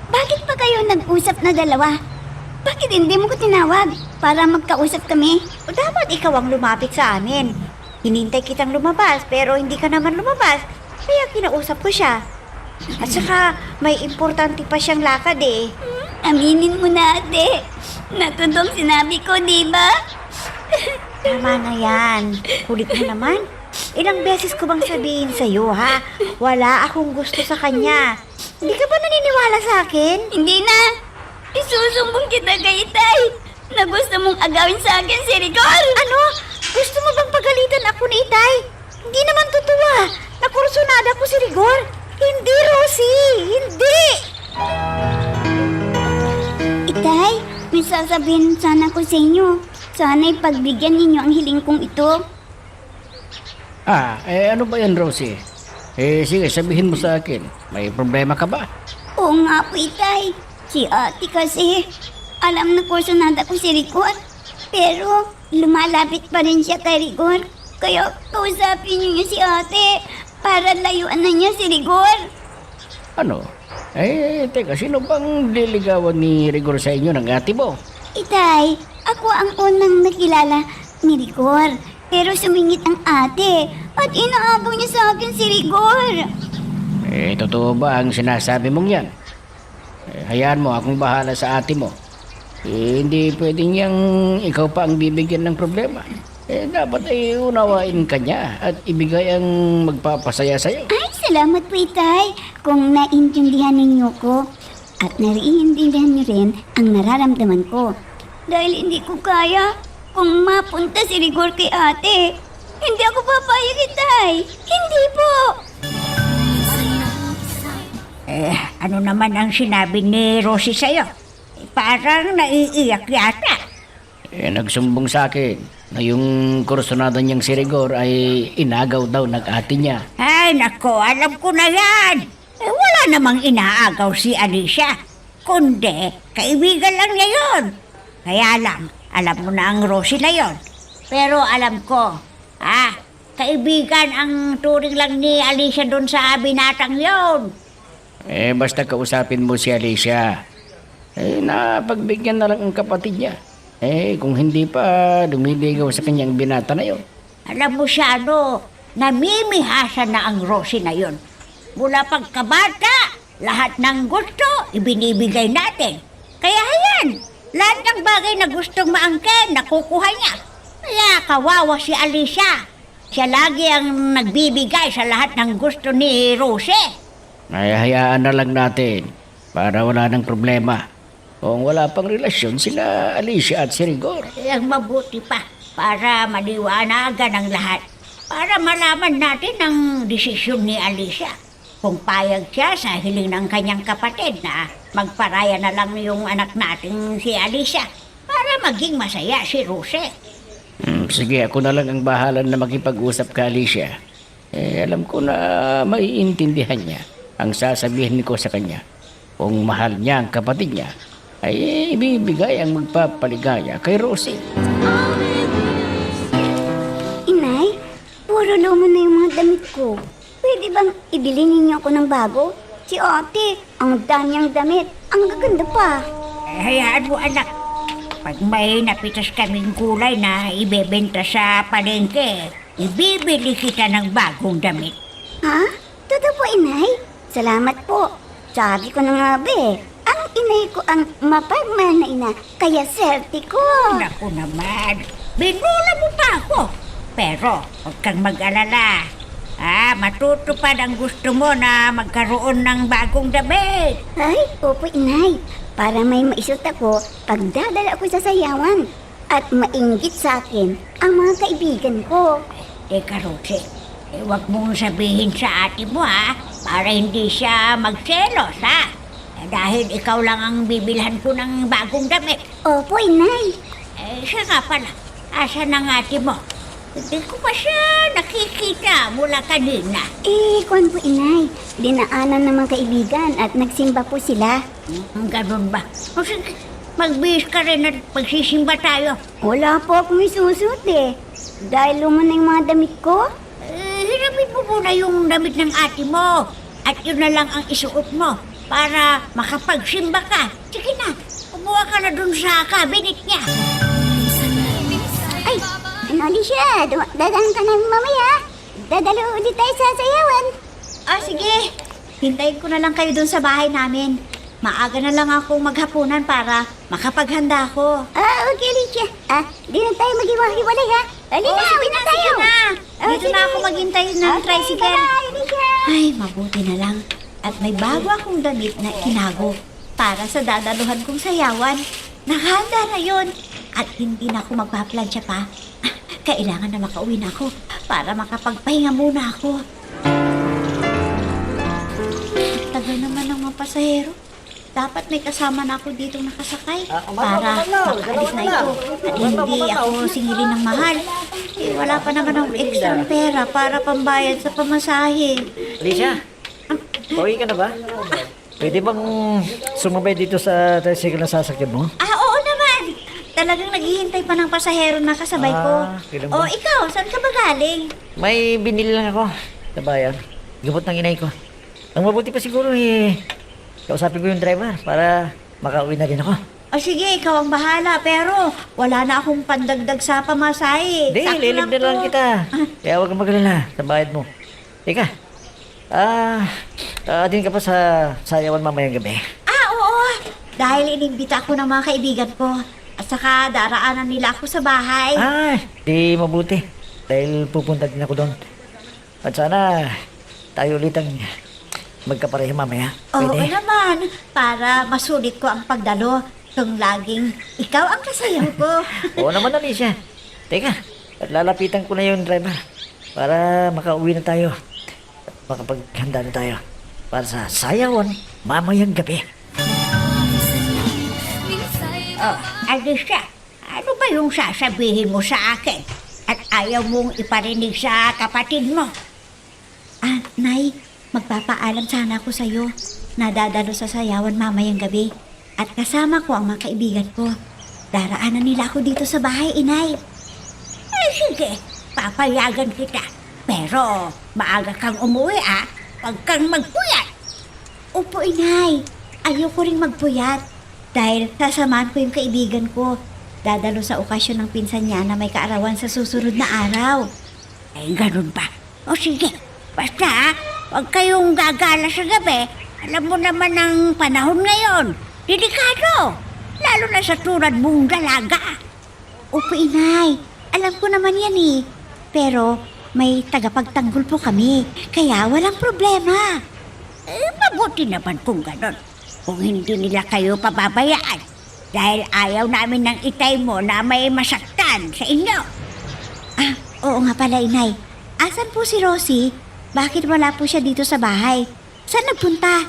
bakit pa kayo nag-usap na dalawa? Bakit hindi mo ko tinawag para magkausap kami? O dapat ikaw ang lumapit sa amin. Hinintay kitang lumabas pero hindi ka naman lumabas. Kaya kinausap ko siya. At saka may importante pa siyang lakad eh. Aminin mo na, ate. Natutong sinabi ko, di ba? Tama na yan. Kulit mo naman. Ilang beses ko bang sabihin sa'yo ha? Wala akong gusto sa kanya. Hindi ka ba naniniwala sa akin? Hindi na. Isusumbong kita kay Itay na gusto mong agawin sa akin si Rigor. Ano? Gusto mo bang pagalitan ako ni Itay? Hindi naman totoo. Nakursunada ko si Rigor. Hindi, Rosie. Hindi. Itay, may sasabihin sana ko sa inyo. Sana'y pagbigyan ninyo ang hiling kong ito. Ano ba yan, Rosie? Sige, sabihin mo sa akin. May problema ka ba? Oo nga po, Itay. Si ate kasi, alam na kursunada ko si Rigor. Pero, lumalapit pa rin siya kay Rigor. Kaya, kausapin niyo si ate para layuan na niya si Rigor. Ano? Teka, sino bang liligawan ni Rigor sa inyo ng ate mo? Itay, ako ang unang nakilala ni Rigor. Pero sumingit ang ate at inaabang niya sa akin si Rigor. Totoo ba ang sinasabi mong yan? Hayaan mo, akong bahala sa ate mo. Hindi pwedeng yang ikaw pa ang bibigyan ng problema. Dapat ay unawain ka niya at ibigay ang magpapasaya sa'yo. Ay, salamat po, Itay, kung naintindihan ninyo ko. At naiintindihan niyo rin ang nararamdaman ko. Dahil hindi ko kaya kung mapunta si Rigor kay ate. Hindi ako papayag, Itay. Hindi po. Ano naman ang sinabi ni Rosie sa'yo? Parang naiiyak yata. Nagsumbong sa akin na yung kursunada niyang si Rigor ay inagaw daw ng ate niya. Ay, nako, alam ko na yan. Wala namang inaagaw si Alicia. Kundi, kaibigan lang niya yun. Kaya lang, alam mo na ang Rosie na yun. Pero alam ko, kaibigan ang turing lang ni Alicia doon sa binatang yun. Basta kausapin mo si Alicia. Napagbigyan na lang ang kapatid niya. Kung hindi pa, lumiligaw sa kanyang binata na yun. Alam mo siya, namimihasa na ang Rosie na yun. Mula pagkabata, lahat ng gusto, ibinibigay natin. Kaya yan, lahat ng bagay na gustong maangkin, nakukuha niya. Kaya kawawa si Alicia. Siya lagi ang nagbibigay sa lahat ng gusto ni Rosie. Hayaan na lang natin para wala ng problema. Kung wala pang relasyon sila Alicia at si Rigor. Ang mabuti pa para maliwanagan ang lahat. Para malaman natin ang desisyon ni Alicia. Kung payag siya sa hiling ng kanyang kapatid na magparaya na lang yung anak natin si Alicia para maging masaya si Rosie. Sige, ako na lang ang bahala na makipag-usap ka, Alicia. Alam ko na maiintindihan niya ang sasabihin ko sa kanya. Kung mahal niya ang kapatid niya, ay ibibigay ang magpapaligaya kay Rosie. Inay, puro luma na yung mga damit ko. Pwede bang ibili ninyo ako ng bago? Si ate, ang danyang damit. Ang gaganda pa. Hayaan mo anak, pag may napitas kaming gulay na ibebenta sa palengke, ibibili kita ng bagong damit. Ha? Totoo po, Inay? Salamat po. Sabi ko na nga be, ang inay ko ang mapagmahal na ina, kaya swerte ko. Naku naman, binula mo pa ako. Pero huwag kang mag-alala. Matutupad ang gusto mo na magkaroon ng bagong damit. Ay, opo, inay. Para may maisot ako pagdadala ko sa sayawan. At mainggit sa akin ang mga kaibigan ko. Teka, Rosie, huwag mong sabihin sa ate mo, ha? Para hindi siya magselos, ha? Dahil ikaw lang ang bibilhan ko ng bagong damit. Opo, inay. Siya nga pala, asan ang ate mo? Hindi ko pa siya nakikita mula kanina. Kwan po, inay. Dinaanan ng mga kaibigan at nagsimba po sila. Ganun ba? O sige, magbihis ka rin at magsisimba tayo. Wala po akong isusot Dahil luma na yung mga damit ko. Hiramin mo muna yung damit ng ate mo. At yun na lang ang isuot mo para makapagsimba ka. Sige na, kumuha ka na dun sa cabinet niya. Ay, ano siya? Dadaan ka namin mamaya. Dadalo ulit tayo sa sayawan. Sige. Hintayin ko na lang kayo dun sa bahay namin. Maaga na lang akong maghapunan para makapaghanda ako. Okay, Alicia. Di na tayo maghiwa-hiwalay, ha? Halina, uwi na tayo. Dito na ako maghintay ng tricycle. Bye, Alicia. Ay, mabuti na lang. At may bago akong damit na itinago para sa dadaluhan kong sayawan. Nakahanda na yun. At hindi na ako magpaplansya pa. Kailangan na makauwi na ako para makapagpahinga muna ako. Ang tagal naman ng mga pasahero. Dapat may kasama na ako dito nakasakay para makaalis na ito at hindi ako singilin ng mahal. Wala pa naman akong extra pera para pambayad sa pamasahe. Alicia, pauwi ka na ba? Pwede bang sumabay dito sa tricycle na sasakyan mo? Oo naman. Talagang naghihintay pa ng pasahero na kasabay ko. kailan ba? Ikaw, saan ka ba galing? May binili lang ako sa bayan. Gabot ng inay ko. Ang mabuti pa siguro kausapin ko yung driver para makauwi na din ako. Sige, ikaw ang bahala. Pero wala na akong pandagdag sa pamasahe. Hindi, Sakto lilib na lang to. kita. Kaya huwag kang magalala sa bayad mo. Teka, din ka pa sa sayawan mamayang gabi. Oo. Dahil inimbita ako ng mga kaibigan ko. At saka daraanan nila ako sa bahay. Di mabuti. Dahil pupunta din ako doon. At sana tayo ulit ang magkapareha mamaya. Oo Pwede? naman. Para masulit ko ang pagdalo. Kung laging ikaw ang kasayaw ko. Oo naman, Alicia. Teka, at lalapitan ko na yung driver para makauwi na tayo. At makapaghanda na tayo para sa sayawan mamayang gabi. Alicia, ano ba yung sasabihin mo sa akin? At ayaw mong iparinig sa kapatid mo? Nay, magpapaalam sana ako sa'yo. Nadadalo sa sayawan mamayang gabi. At kasama ko ang mga kaibigan ko. Daraanan nila ako dito sa bahay, inay. Sige, papayagan kita. Pero maaga kang umuwi, Huwag kang magpuyat. Opo, inay. Ayoko ring magpuyat. Dahil sasamahan ko yung kaibigan ko. Dadalo sa okasyon ng pinsan niya na may kaarawan sa susunod na araw. Ganun ba? O sige, basta huwag kayong gagala sa gabi. Alam mo naman ang panahon ngayon. Delikado. Lalo na sa tulad mong dalaga. Opo, inay. Alam ko naman yan Pero may tagapagtanggol po kami. Kaya walang problema. Mabuti naman kung ganun. Kung hindi nila kayo pababayaan. Dahil ayaw namin ng itay mo na may masaktan sa inyo. Oo nga pala, inay. Asan po si Rosie? Bakit wala po siya dito sa bahay? Saan nagpunta?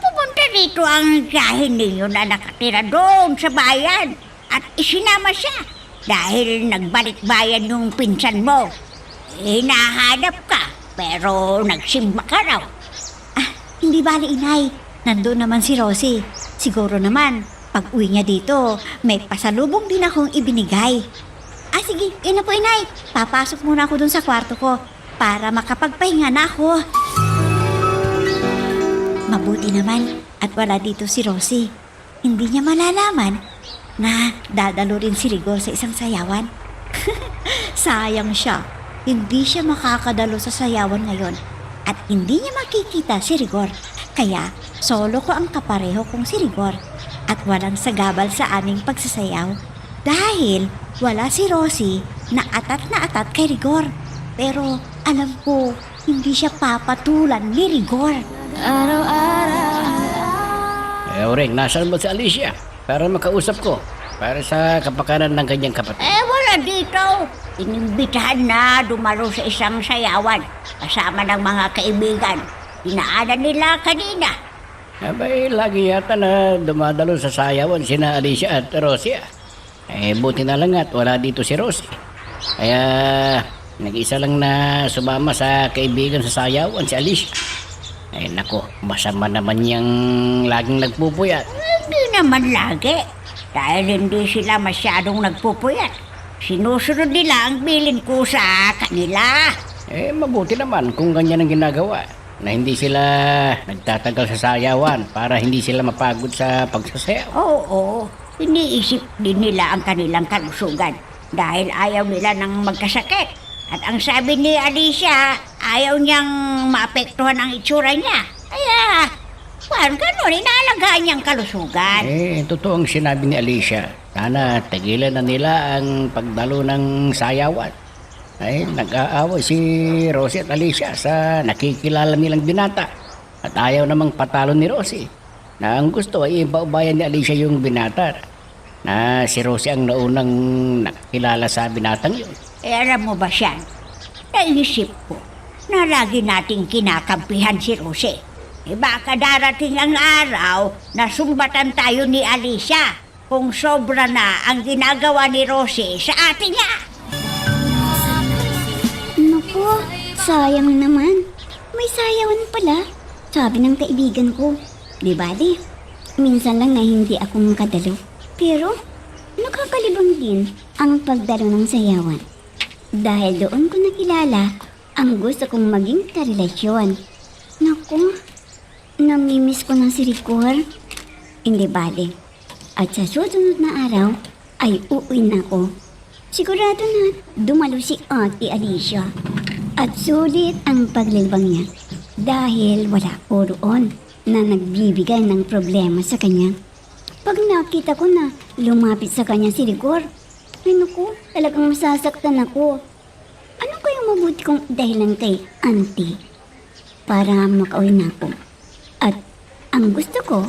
Pumunta dito ang tiyahin ninyo na nakatira doon sa bayan. At isinama siya. Dahil nagbalik bayan yung pinsan mo. Hinahanap ka, pero nagsimba ka raw. Hindi bali, inay. Nandun naman si Rosie. Siguro naman, pag uwi niya dito, may pasalubong din akong ibinigay. Sige, yun na po, inay. Papasok muna ako dun sa kwarto ko para makapagpahinga na ako. Mabuti naman at wala dito si Rosie. Hindi niya malalaman na dadalo rin si Rigor sa isang sayawan. Sayang siya. Hindi siya makakadalo sa sayawan ngayon at hindi niya makikita si Rigor. Kaya solo ko ang kapareho kong si Rigor at walang sagabal sa aming pagsasayaw dahil wala si Rosie na atat kay Rigor. Pero alam ko, hindi siya papatulan ni Rigor. Oreng, nasaan ba si Alicia? Para makausap ko. Para sa kapakanan ng kanyang kapatid. Wala dito. Inimbitahan na dumalo sa isang sayawan kasama ng mga kaibigan. Dinaanan nila kanina. Abay, lagi yata na dumadalo sa sayawan sina Alicia at Rosie. Buti na lang at wala dito si Rosie. Kaya nag-isa lang na sumama sa kaibigan sa sayawan si Alicia. Nako, masama naman niyang laging nagpupuyat. Hindi naman lagi. Dahil hindi sila masyadong nagpupuyat. Sinusunod nila ang bilin ko sa kanila. Mabuti naman kung ganyan ang ginagawa. Na hindi sila nagtatagal sa sayawan para hindi sila mapagod sa pagsasayaw. Oo, iniisip din nila ang kanilang kalusugan dahil ayaw nila ng magkasakit. At ang sabi ni Alicia, ayaw niyang maapektuhan ang itsura niya. Kaya, ganun, inaalagaan niyang kalusugan. Totoo ang sinabi ni Alicia. Sana tigilan na nila ang pagdalo ng sayawan. Nag-aaway si Rosie at Alicia sa nakikilala nilang binata. At ayaw namang patalo ni Rosie. Na ang gusto ay ibaubayan ni Alicia yung binata. Na si Rosie ang naunang nakilala sa binatang yun. Alam mo ba siya? Naisip ko na lagi nating kinakampihan si Rosie. Baka darating ang araw na sumbatan tayo ni Alicia kung sobra na ang ginagawa ni Rosie sa atin niya. Naku, sayang naman. May sayawan pala. Sabi ng kaibigan ko. Di bali, minsan lang na hindi ako makadalo. Pero, nakakalibang din ang pagdalo ng sayawan. Dahil doon ko nakilala ang gusto kong maging karelasyon. Naku, namimiss ko ng si Rigor. Hindi bali. At sa susunod na araw ay uuwi na ako. Sigurado na dumalo si Ate Alicia. At sulit ang paglilibang niya dahil wala ko roon na nagbibigay ng problema sa kanya. Pag nakita ko na lumapit sa kanya si Rigor, ay naku, talagang masasaktan ako. Ano kayang mabuti kong dahilan kay Auntie para makauwi na ako? At ang gusto ko,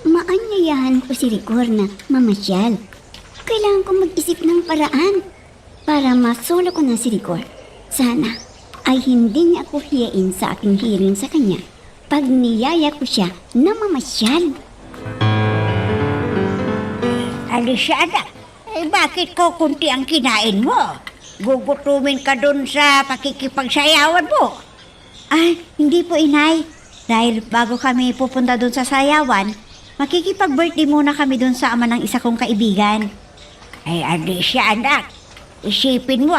maanyayahan ko si Rigor na mamasyal. Kailangan ko mag-isip ng paraan para masolo ko na si Rigor. Sana ay hindi niya ako hiyain sa aking hiling sa kanya pag niyaya ko siya na mamasyal. Alicia, bakit ko kunti ang kinain mo? Gugutumin ka dun sa pakikipagsayawan mo. Ay, hindi po inay. Dahil bago kami pupunta doon sa sayawan, makikipag-birthday muna kami doon sa ama ng isa kong kaibigan. Alicia, anak, isipin mo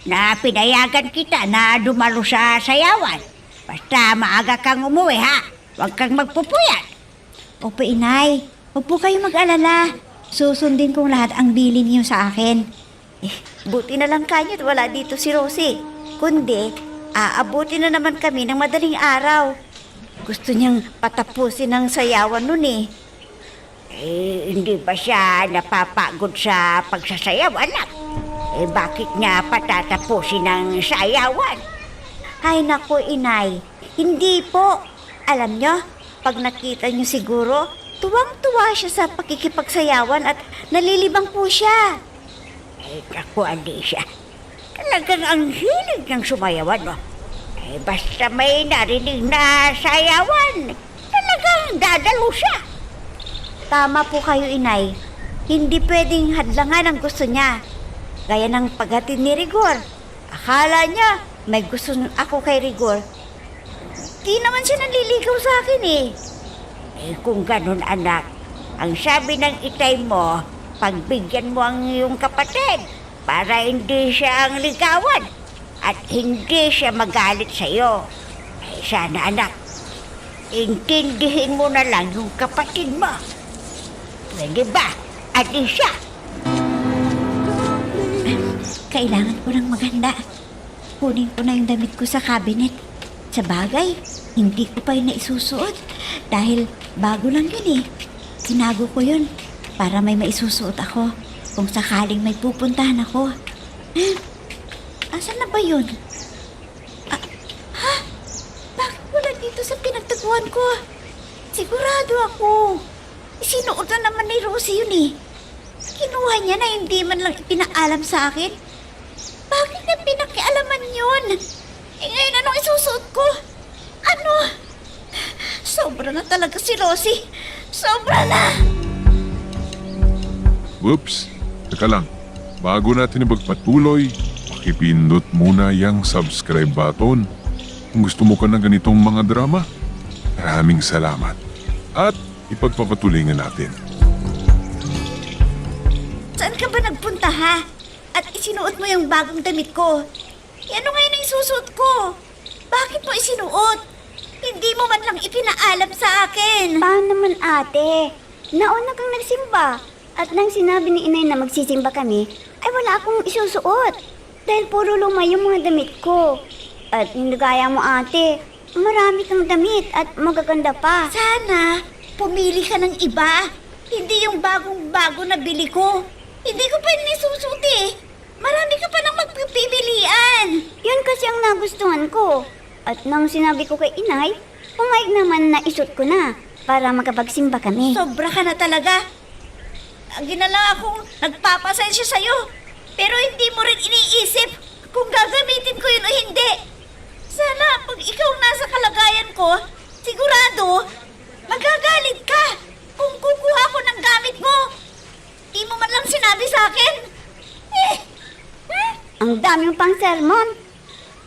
na pinayagan kita na dumalo sa sayawan. Basta maaga kang umuwi Huwag kang magpupuyat. Opo inay, huwag po kayo mag-alala. Susundin kong lahat ang bilin niyo sa akin. Buti na lang kanyo't wala dito si Rosie. Kundi, aabuti na naman kami ng madaling araw. Gusto niyang patapusin ang sayawan nun eh. Hindi ba siya napapagod sa pagsasayaw, anak? Bakit niya patatapusin ang sayawan? Ay naku inay, hindi po. Alam niyo, pag nakita niyo siguro, tuwang-tuwa siya sa pakikipagsayawan at nalilibang po siya. Naku, Alicia, talagang ang hilig ng sumayawan, no? Basta may narinig na sayawan, talagang dadalo siya. Tama po kayo inay, hindi pwedeng hadlangan ang gusto niya. Gaya ng paghatid ni Rigor. Akala niya may gusto ako kay Rigor. Di naman siya nanliligaw sa akin eh. Kung ganun, anak, ang sabi ng itay mo, pagbigyan mo ang iyong kapatid para hindi siya ang ligawan at hindi siya magalit sa iyo. Sana, anak, intindihin mo na lang yung kapatid mo. Pwede ba, Alicia? Kailangan ko ng maganda. Kunin ko na yung damit ko sa cabinet. Sa bagay, hindi ko pa yun naisusuot. Dahil bago lang yun eh. Tinago ko yun para may maisusuot ako kung sakaling may pupuntahan ako. Asan na ba yun? Tuwan ko, sigurado ako. Isinuot na naman ni Rosie yun eh. Kinuha niya na hindi man lang ipinaalam sa akin. Bakit niya pinakialaman yun? Eh ngayon anong isusuot ko? Ano? Sobra na talaga si Rosie. Sobra na! Whoops! Teka lang, bago natin magpatuloy, pakipindot muna yung subscribe button. Kung gusto mo ka ng ganitong mga drama, maraming salamat. At ipagpapatuloy nga natin. Saan ka ba nagpunta ha? At isinuot mo yung bagong damit ko. Ano ngayon ang isusuot ko? Bakit mo isinuot? Hindi mo man lang ipinaalam sa akin. Paano naman ate? Nauna kang nagsimba. At nang sinabi ni inay na magsisimba kami, ay wala akong isusuot. Dahil puro luma yung mga damit ko. At hindi gaya mo ate, marami kang damit at magaganda pa. Sana pumili ka ng iba. Hindi yung bagong-bago na bili ko. Hindi ko pa yun isusuot eh. Marami ka pa nang magpipilian. Yun kasi ang nagustuhan ko. At nang sinabi ko kay inay, pumayag naman na isuot ko na para makapagsimba kami. Sobra ka na talaga. Lagi na lang akong nagpapasensya sa'yo. Pero hindi mo rin iniisip kung gagamitin ko yun o hindi. Sana pag ikaw nasa kalagayan ko, sigurado, magagalit ka kung kukuha ko ng gamit mo. Di mo man lang sinabi sa akin. Ang dami pang sermon.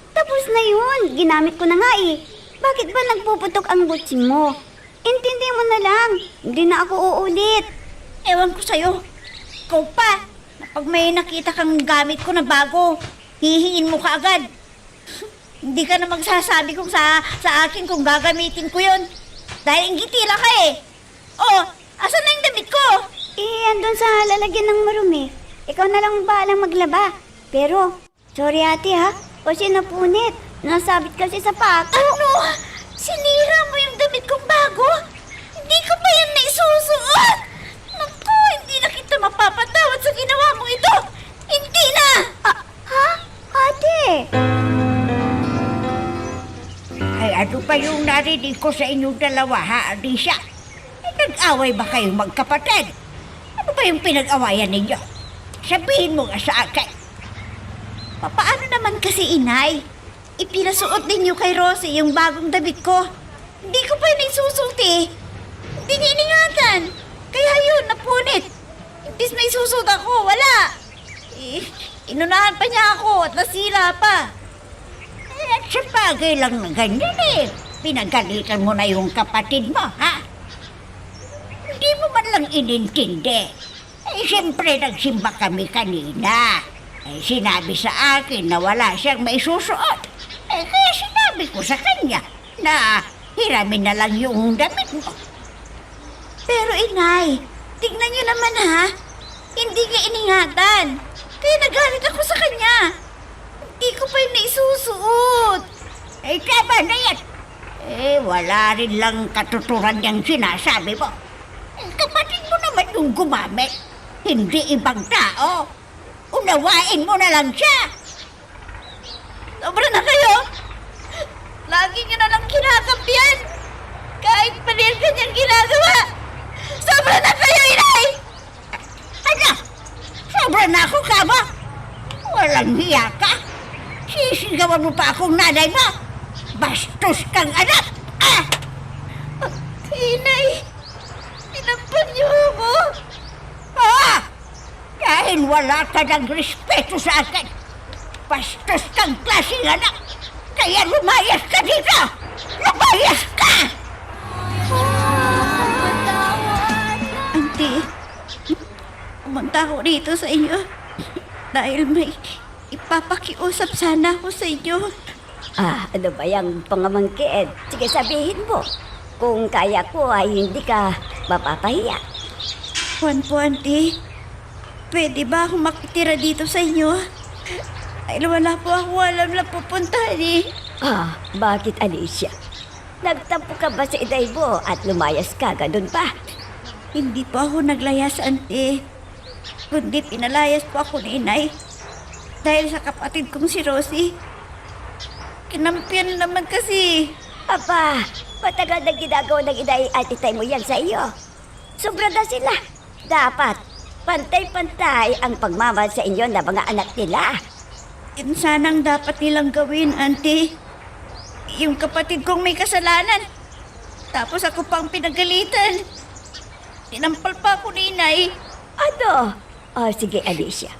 Tapos na yun, ginamit ko na nga eh. Bakit ba nagpuputok ang butsi mo? Intindi mo na lang, hindi na ako uulit. Ewan ko sa'yo. Ikaw pa, na pag may nakita kang gamit ko na bago, hihingin mo ka agad. Hindi ka na magsasabi kung sa akin kung gagamitin ko yun. Dahil inggitila ka eh. Oh, asan na yung damit ko? Andun sa lalagyan ng marumi. Ikaw na lang bahalang maglaba. Pero, sorry ate ha, kasi napunit. Nasabit kasi sa pako. Ano? Sinira mo yung damit kong bago? Hindi ko pa yan naisusuot! Naku, hindi na kita mapapatawad sa ginawa mo ito! Hindi na! Ha? Ate? Ay, ano pa yung narinig ko sa inyong dalawa, ha, Alicia? Ay, nag-away ba kayong magkapatid? Ano ba yung pinag-awayan ninyo? Sabihin mo nga sa akin. Paano naman kasi, inay? Ipinasuot ninyo kay Rosie yung bagong damit ko. Hindi ko pa yun isusuot eh. Hindi niya iningatan. Kaya yun, napunit. Imbis may susuot ako, wala. Inunahan pa niya ako at nasira pa. At sa bagay lang na ganyan eh. Pinagalitan mo na yung kapatid mo, ha? Hindi mo man lang inintindi. Eh, siyempre nagsimba kami kanina. Eh, sinabi sa akin na wala siyang may susuot. Eh, kaya sinabi ko sa kanya na hiramin na lang yung damit mo. Pero inay, tignan niyo naman ha. Hindi niya iningatan. Kaya nagalit ako sa kanya. Hindi ko pa yun naisusuot. Eh, tama na yan. Eh, wala rin lang katuturan niyang sinasabi mo. Eh, kapatid mo naman yung gumamit. Hindi ibang tao. Unawain mo na lang siya. Sobra na kayo. Lagi niyo na lang kinakampiyan. Kahit pa rin kanyang ginagawa. Sobra na kayo, inay! Ano? Sobra na ako, kama? Walang hiya ka. Sisigawan mo pa akong nanay mo. Bastos kang anak. Ah! Inay, tinampan niyo ako. Ah! Dahil wala ka ng respeto sa akin. Bastos kang klaseng anak. Kaya lumayas ka dito. Lumayas ka! Auntie, pumunta ako dito sa inyo dahil may ipapakiusap sana ako sa inyo. Ano ba yung pangamangkin? Sige sabihin mo. Kung kaya ko ay hindi ka mapapahiya. Juan po, auntie, pwede ba akong makitira dito sa inyo? Dahil wala po ako alam na pupuntahan eh. Bakit Alicia? Nagtampo ka ba sa iday mo at lumayas ka ganun pa? Hindi po ako naglayas, auntie. Kundi pinalayas po ako ni inay. Dahil sa kapatid kong si Rosie. Kinampiyan naman kasi. Aba, Matagal na ginagawa ng inay at itay mo yan sa iyo. Sobra na sila. Dapat, pantay-pantay ang pagmamahal sa inyo na mga anak nila. Yun sanang dapat nilang gawin, Auntie. Yung kapatid kong may kasalanan. Tapos ako pang pinagalitan. Tinampal pa ako ni Inay. Ano? Sige, Alicia.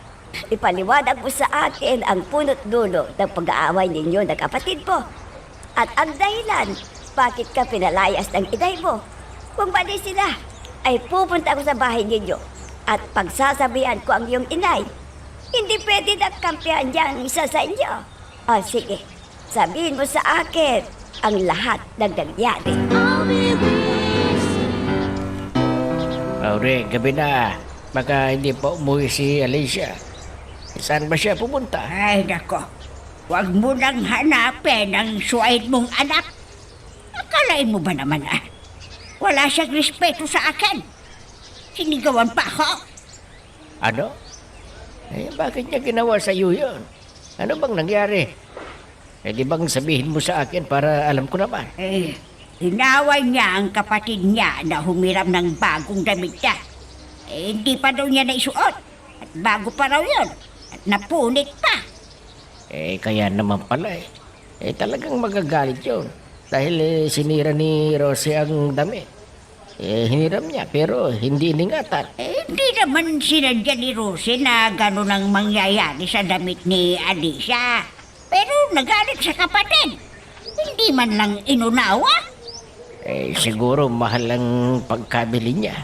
Ipaliwanag mo sa akin ang punot dulo ng pag-aaway ninyo ng kapatid mo. At ang dahilan, bakit ka pinalayas ng inay mo? Kung bali sila, ay pupunta ako sa bahay ninyo at pagsasabihan ko ang iyong inay. Hindi pwede na kampihan niya ang isa sa inyo. Sige, sabihin mo sa akin ang lahat ng nangyari. Aure, gabi na. Baka hindi pa umuwi si Alicia. Saan ba siya pupunta? Ay, nako. Huwag mo nang hanapin ang suwaid mong anak. Akalain mo ba naman wala siyang respeto sa akin? Sinigawan pa ako. Ano? Bakit niya ginawa sa iyo yun? Ano bang nangyari? Di bang sabihin mo sa akin para alam ko naman? Hinaway niya ang kapatid niya na humiram ng bagong damit niya. Hindi pa daw niya naisuot. At bago pa raw yun. At napunit pa. Kaya naman pala talagang magagalit yun. Dahil sinira ni Rosie ang damit. Hiniram niya pero hindi iningatan. Hindi naman sinadya ni Rosie na gano'n ang mangyayari sa damit ni Alicia. Pero nagalit sa kapatid. Hindi man lang inunawa. Siguro mahal ang pagkabili niya.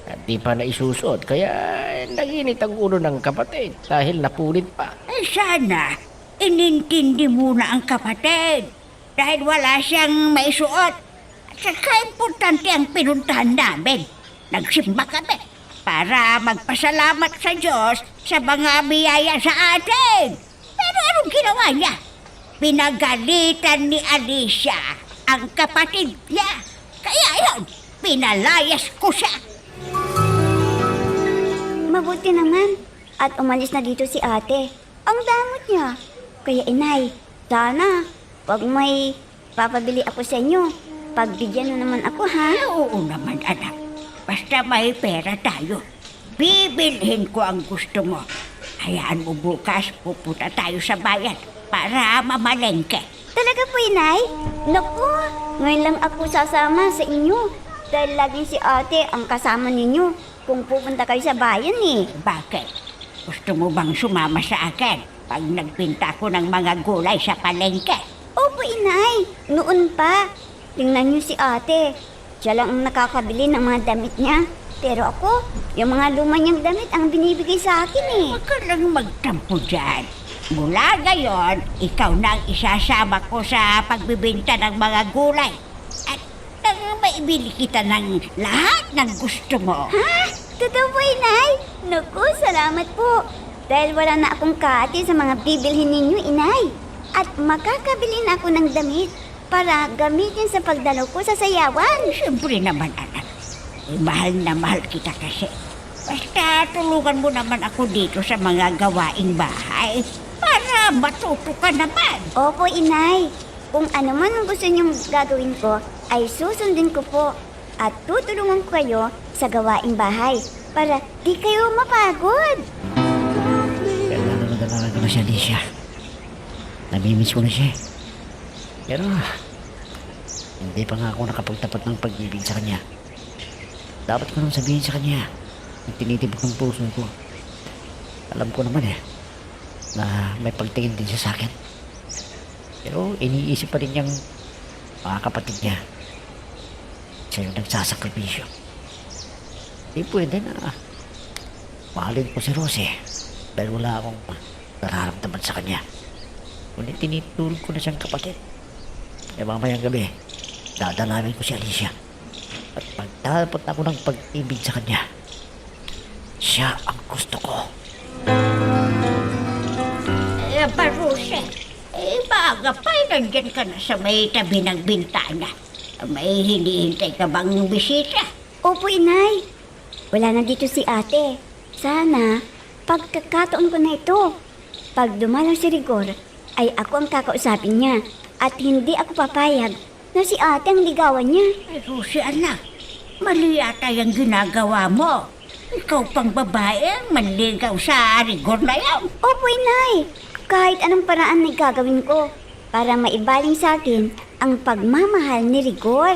At di pa naisusot. Kaya naginit ang ulo ng kapatid dahil napulit pa. Sana inintindi muna ang kapatid. Dahil wala siyang maisuot. At saka importante ang pinuntahan namin. Nagsimba kami para magpasalamat sa Diyos sa mga biyaya sa atin. Pero anong ginawa niya? Pinagalitan ni Alicia ang kapatid niya. Kaya yun, pinalayas ko siya. Mabuti naman. At umalis na dito si ate. Ang damot niya. Kaya inay, sana pag may papabili ako sa inyo, pagbigyan mo naman ako, ha? Oo naman, anak. Basta may pera tayo. Bibilhin ko ang gusto mo. Hayaan mo bukas, pupunta tayo sa bayan para mamalengke. Talaga po, inay? Naku, ngayon lang ako sasama sa inyo. Dahil laging si ate ang kasama ninyo kung pupunta kayo sa bayan eh. Bakit? Gusto mo bang sumama sa akin pag nagbinta ko ng mga gulay sa palengke? Opo, inay. Noon pa. Tingnan niyo si ate. Siya lang ang nakakabili ng mga damit niya. Pero ako, yung mga luma niyang damit ang binibigay sa akin eh. Huwag ka lang magtampo dyan. Mula ngayon, ikaw na ang isasama ko sa pagbibinta ng mga gulay. At maibili kita ng lahat ng gusto mo. Ha? Totoo po, inay? Naku, salamat po. Dahil wala na akong kaati sa mga bibilhin ninyo, inay. At makakabili na ako ng damit para gamitin sa pagdalaw ko sa sayawan. Siyempre naman, anak. Mahal na mahal kita kasi. Basta tulungan mo naman ako dito sa mga gawaing bahay para matuto ka naman. Opo, inay. Kung ano man ang gusto niyong gagawin ko, ay susundin ko po. At tutulungan ko kayo sa gawaing bahay para di kayo mapagod. Dala ko na si Alicia. Namimiss ko na siya. Pero, hindi pa nga ako nakapagtapat ng pag-ibig sa kanya. Dapat ko nang sabihin sa kanya yung tinitibok ng puso ko. Alam ko naman na may pagtingin din siya sa akin. Pero iniisip pa rin niyang mga kapatid niya. Siya yung nagsasakripisyo. Hindi pwede na mahalin ko si Rosie dahil wala akong nararamdaman sa kanya. Ngunit tinitulog ko na siyang kapatid. Mamayang gabi, dadalawin ko si Alicia. At pagtalapot ako ng pag-ibig sa kanya, siya ang gusto ko. Baruse, baga pa, nandyan ka na sa may tabi ng bintana. May hinihintay ka bang bisita? Opo, inay. Wala na dito si ate. Sana, pagkakataon ko na ito. Pag dumalaw si Rigor, ay ako ang kakausapin niya. At hindi ako papayag na si ate ang ligawan niya. Ay, Rosie, anak. Mali yata yung ginagawa mo. Ikaw pang babae ang manligaw sa rigor na yan. Opo, inay. Kahit anong paraan na gagawin ko para maibaling sa akin ang pagmamahal ni Rigor.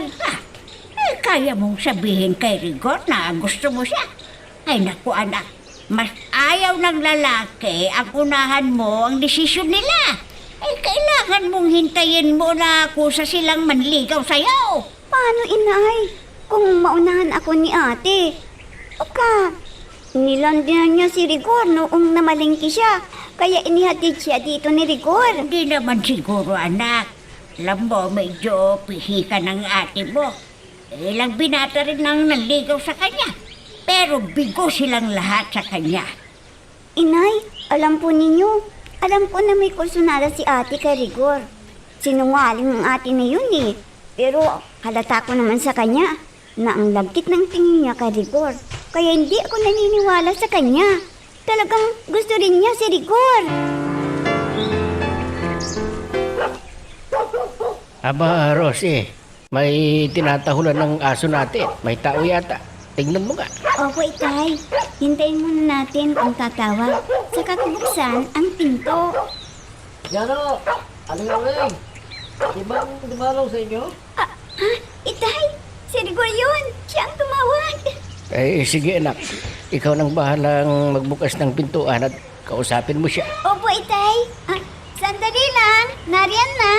Eh, kaya mong sabihin kay Rigor na gusto mo siya. Ay, naku anak. Mas ayaw ng lalaki ang unahan mo ang desisyon nila. Ay, kailangan mong hintayin mo na kusa silang manligaw sa'yo. Paano, inay? Kung maunahan ako ni ate. Oka, nilandinan niya si Rigor noong namalengke siya. Kaya inihatid siya dito ni Rigor. Hindi naman siguro, anak. Alam mo, medyo pihikan ng ate mo. Ilang binata rin nang nanligaw sa kanya. Pero bigo silang lahat sa kanya. Inay, alam po ninyo. Alam ko na may kursunada si ate kay Rigor. Sinungaling ang ate na yun eh. Pero halata ko naman sa kanya na ang lagkit ng tingin niya kay Rigor. Kaya hindi ako naniniwala sa kanya. Talagang gusto rin niya si Rigor. Aba, Rosie, may tinatahulan ng aso natin. May tao yata. Tingnan mo nga. Opo, itay. Hintayin muna natin kung tatawag. Saka buksan ang pinto. Yano, aling-aling. Di ba dumalaw sa inyo? Itay, si Rigor yun. Siya ang tumawag. Eh, sige anak. Ikaw nang bahalang magbukas ng pintuan at kausapin mo siya. Opo, itay. Sandali lang. Nariyan na.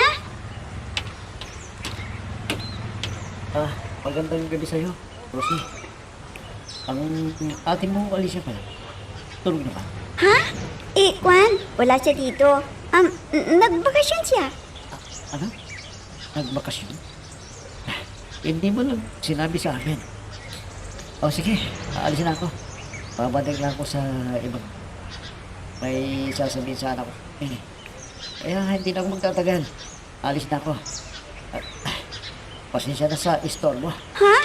Magandang gabi sa'yo, Rosie. Ang ate mo, Alicia pala. Tulog na ba? Ha? Kwan, wala siya dito. Nagbakasyon siya. Ano? Nagbakasyon? Hindi mo lang sinabi sa akin. O sige, aalisin na ako. Babalik lang ako sa ibang. May sasabihin sa anak ko. Kaya hindi na ako magtatagal. Alis na ako. Pasensya na sa istorbo. Ha?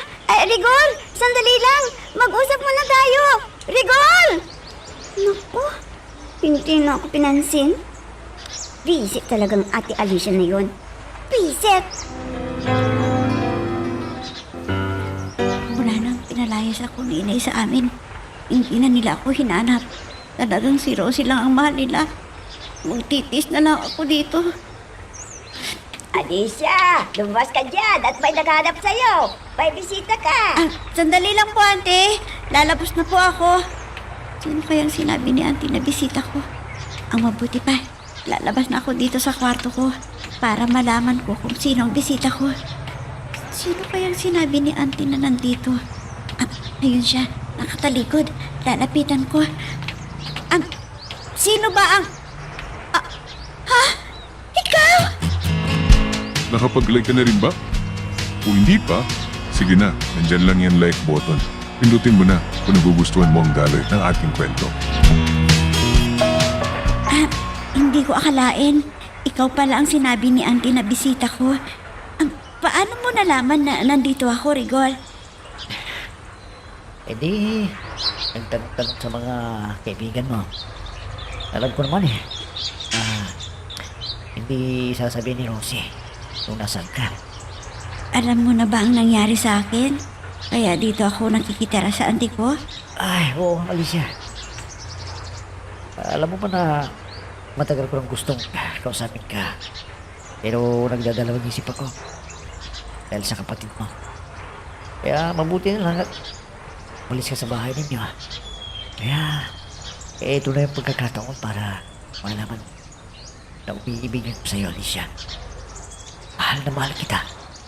Rigor, sandali lang. Mag-usap muna tayo. Rigor! Naku, hindi na ako pinansin. Visit talagang ate Alicia na yun. Visit! Mula nang pinalayas ako ni inay sa amin, hindi na nila ako hinanap. Talagang si Rosie lang ang mahal nila. Magtitis na lang ako dito. Alicia, lumabas ka dyan at may naghanap sa'yo. May bisita ka. Sandali lang po, ante. Lalabas na po ako. Sino kayang sinabi ni auntie na bisita ko? Ang mabuti pa, lalabas na ako dito sa kwarto ko para malaman ko kung sino ang bisita ko. Sino kayang sinabi ni auntie na nandito? Ayun siya, nakatalikod. Lalapitan ko. Sino ba ang... Ikaw! Nakapag-like ka na rin ba? Kung hindi pa, sige na, nandyan lang yan like button. Pindutin mo na kung nagugustuhan mo ang daloy ng ating kwento. Hindi ko akalain. Ikaw pala ang sinabi ni auntie na bisita ko. Paano mo nalaman na nandito ako, Rigor? Eh di, nagtanong sa mga kaibigan mo. Alam ko naman eh. Hindi sasabihin ni Rosie kung nasaan ka. Alam mo na ba ang nangyari sa akin? Kaya dito ako nakikitira sa auntie ko? Ay, oo, Alicia. Alam mo ba na matagal ko nang gustong kausapin ka. Pero nagdadalawang isip ako. Dahil sa kapatid mo. Kaya mabuti na lang at malis ka sa bahay ninyo. Kaya, ito na yung pagkakataon para malaman na umiibigin ko sa'yo, Alicia. Mahal na mahal kita.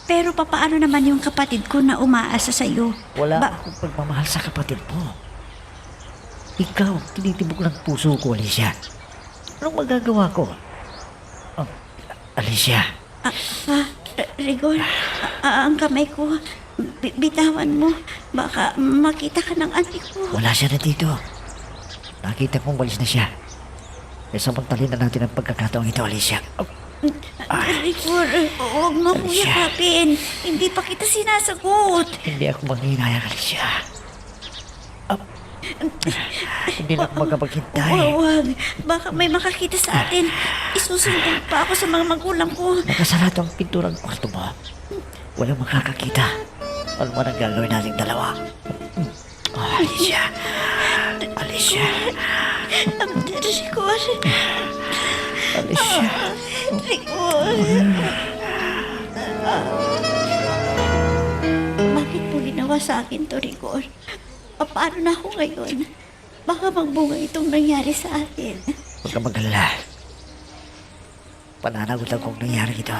Pero papaano naman yung kapatid ko na umaasa sa'yo? Wala akong pagmamahal sa kapatid mo. Ikaw, tinitibok ng puso ko, Alicia. Anong magagawa ko? Oh, Alicia. Rigor, ang kamay ko, bitawan mo. Baka makita ka ng auntie ko. Wala siya na dito. Nakita kong walis na siya. E samantalin na natin ang pagkakataong ito, Alicia. Rigor, huwag mo akong Alicia. yakapin. Hindi pa kita sinasagot. Hindi ako manghinayang, Alicia. Hindi na ako makapaghintay. Wag. Baka may makakita sa atin. Isusumbong pa ako sa mga magulang ko. Nakasarado ang pinturang kwarto mo. Walang makakakita. Ano man ang gagawin nating dalawa? Oh, Alicia. Alicia. Rigor. Alicia. Rigor. Bakit mo ginawa sa akin to, Rigor? Paano na ako ngayon? Baka magbunga itong nangyari sa atin. Huwag kang mag-alala. Pananagot lang kung nangyari ito.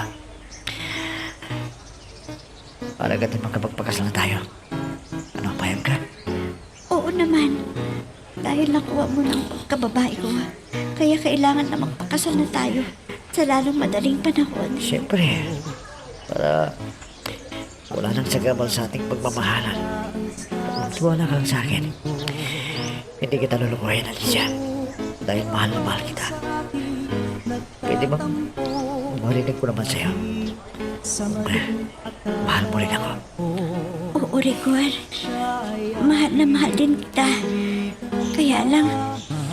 Para agad naman kapag tayo. Ano, payag ka? Oo naman. Dahil nakuha mo ng kababae ko, kaya kailangan na magpakasal na tayo sa lalong madaling panahon. Siyempre. Para wala nang sagabal sa ating pagmamahalan. Magtiwala ka lang sa akin. Hindi kita lulukuhin, Alicia. Dahil mahal na mahal kita. Pwede bang marinig ko naman sa'yo? Mahal mo rin ako. Oo, Rigor. Mahal na mahal din kita. Kaya lang,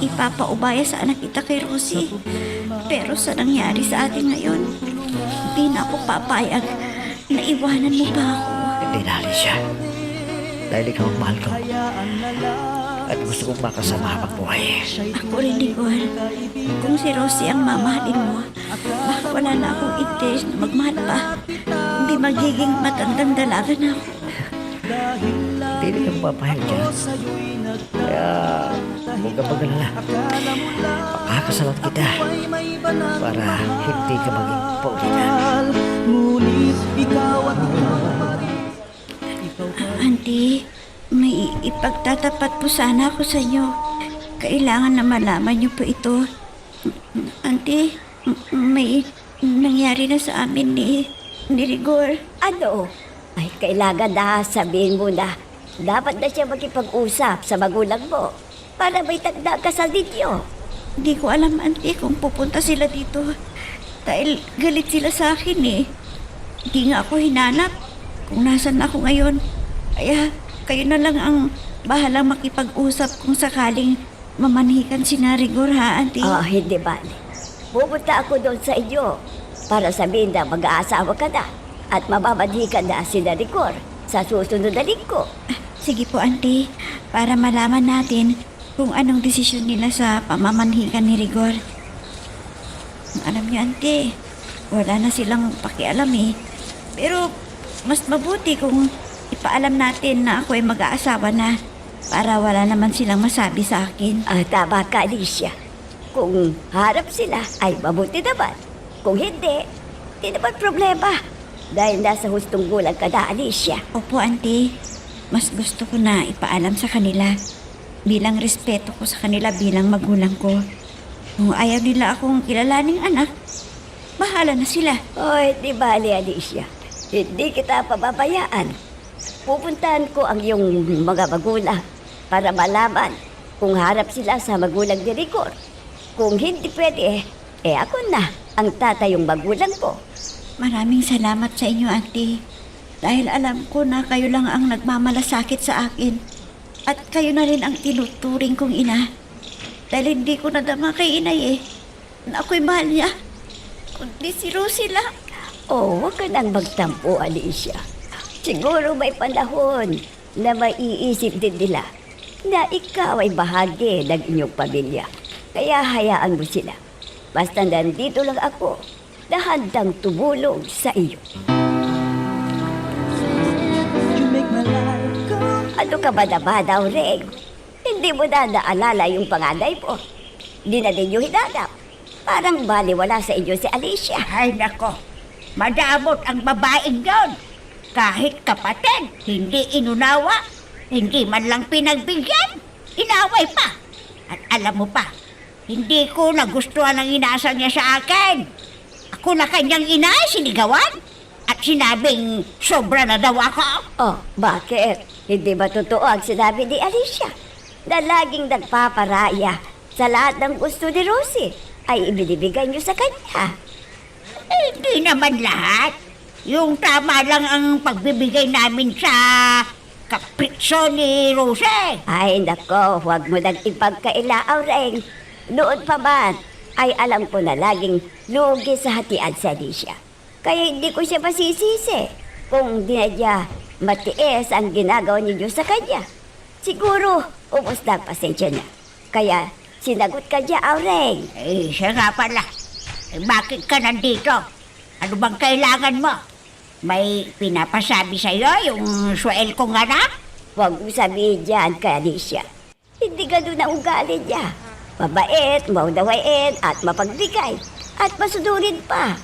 ipapaubaya sa anak kita kay Rosie. Pero sa nangyari sa atin ngayon, hindi na ako papayag na iwanan mo pa ako. Hindi na, Alicia. Dahil ikaw ang mahal ko. At gusto kong makasama habang buhay. Ako rin, Rigor. Kung si Rosie ang mamahalin mo, baka wala na akong interest na magmahal pa. Hindi magiging matandang dalaga na ako. Hindi rin kang papayag dyan. Kaya huwag kang mag-alala. Pakakasalan kita para hindi ka maging paulitan. Auntie, may ipagtatapat po sana ako sa inyo. Kailangan na malaman niyo po ito. Auntie, may nangyari na sa amin ni Rigor. Ano? Ay, kailangan na sabihin mo na dapat na siya makipag-usap sa magulang mo para may tagda kasal ninyo. Hindi ko alam, Auntie, kung pupunta sila dito. Dahil galit sila sa akin eh. Hindi nga ako hinanap kung nasan ako ngayon. Kaya kayo na lang ang bahalang makipag-usap kung sakaling mamanhikan si Rigor, ha, Auntie? Hindi ba? Pupunta ako doon sa inyo para sabihin na mag-aasawa ka na at mababanhikan na si Rigor sa susunod na linggo. Sige po, Auntie, para malaman natin kung anong desisyon nila sa pamamanhikan ni Rigor. Alam niyo, Auntie, wala na silang pakialam eh. Pero mas mabuti kung ipaalam natin na ako ay mag-aasawa na para wala naman silang masabi sa akin. Tama ka, Alicia. Kung harap sila ay mabuti naman. Kung hindi naman problema. Dahil nasa hustong gulang ka na, Alicia. Opo, Auntie. Mas gusto ko na ipaalam sa kanila. Bilang respeto ko sa kanila bilang magulang ko. Kung ayaw nila akong kilalaning anak, bahala na sila. Oy, di bali, Alicia. Hindi kita pababayaan. Pupuntahan ko ang iyong mga magulang para malaman kung harap sila sa magulang ni Rigor. Kung hindi pwede, ako na ang tatayong magulang ko. Maraming salamat sa inyo, Auntie. Dahil alam ko na kayo lang ang nagmamalasakit sa akin. At kayo na rin ang tinuturing kong ina. Dahil hindi ko nadama kay inay na ako'y mahal niya. Kundi si Rosie lang. Huwag ka nang magtampo, Alicia. Siguro may panahon na maiisip din nila na ikaw ay bahagi ng inyong pamilya. Kaya hayaan mo sila. Basta nandito lang ako na handang tumulong sa iyo. Ano ka ba daw, Reg? Hindi mo na naalala yung panganay mo. Hindi na ninyo hinanap. Parang baliwala sa inyo si Alicia. Ay nako, madamot ang babaeng yon. Kahit kapatid, hindi inunawa, hindi man lang pinagbigyan, inaway pa. At alam mo pa, hindi ko nagustuhan ang inasal niya sa akin. Ako na kanyang ina, sinigawan. At sinabing sobra na daw ako. Bakit? Hindi ba totoo ang sinabi ni Alicia na laging nagpaparaya sa lahat ng gusto ni Rosie ay ibinibigay niyo sa kanya? Hindi naman lahat. Yung tama lang ang pagbibigay namin sa kapritso ni Rose. Ay, nako, huwag mo nang ipagkailaaw, Reng. Noon pa man, ay alam ko na laging lugi sa hatian si Alicia. Kaya hindi ko siya masisisi kung di na niya matiis ang ginagawa ninyo sa kanya. Siguro, ubos na ang pasensya niya. Kaya, sinagot ka niya, Aureng. Eh, siya nga pala. Eh, bakit ka nandito? Ano bang kailangan mo? May pinapasabi sa'yo yung swel kong anak? Huwag mo sabihin dyan kay Alicia. Hindi ganun ang ugali niya. Mabait, maunawain, at mapagbigay. At masunurin pa.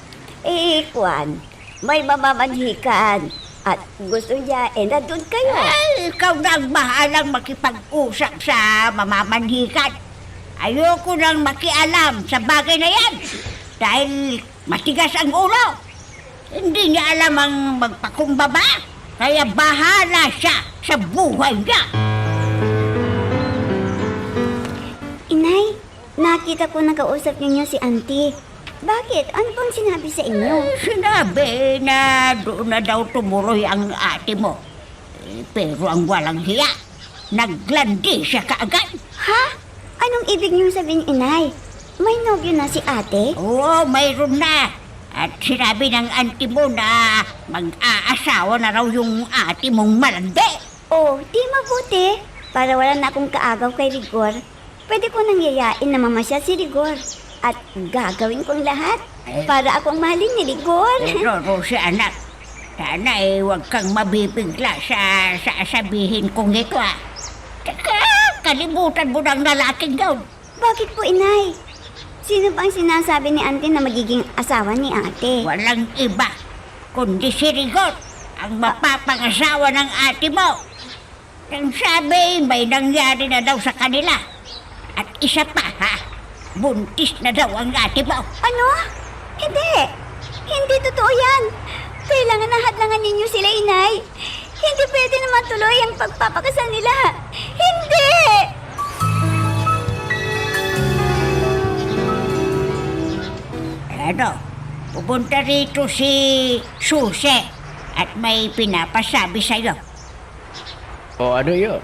Eh, Juan, may mamamanhikan. At gusto niya, nandun kayo. Ay, ikaw na ang bahalang makipag-usap sa mamamanhikan. Ayoko nang makialam sa bagay na yan. Dahil matigas ang ulo. Hindi niya alam ang magpakumbaba. Kaya bahala siya sa buhay niya. Inay, nakita ko nakausap ninyo si Auntie. Bakit? Ano bang sinabi sa inyo? Sinabi na doon na daw tumuloy ang ate mo. Pero ang walang hiya, naglandi siya kaagad. Ha? Anong ibig niyong sabihin, Inay? May nobyo na si ate? Oo, mayroon na. At sinabi ng auntie mo na mag-aasawa na raw yung ate mong malandi. Oh, di mabuti. Para wala na akong kaagaw kay Rigor, pwede ko nang yayain na mamasyal si Rigor. At gagawin kong lahat para akong mahalin ni Rigor. Pero Rose, anak, sana huwag kang mabibigla sa sasabihin kong ito Teka, kalimutan mo ng lalaking daw. Bakit po, Inay? Sino bang sinasabi ni Auntie na magiging asawa ni ate? Walang iba, kundi si Rigor, ang mapapangasawa ng ate mo. Ang sabi, may nangyari na daw sa kanila. At isa pa, buntis na daw ang ate mo. Ano? Hindi. Hindi totoo yan. Kailangan na hadlangan ninyo sila, Inay. Hindi pwede na matuloy ang pagpapakasal nila. Hindi! Ano, pupunta rito si Susie at may pinapasabi sa'yo. O ano yun?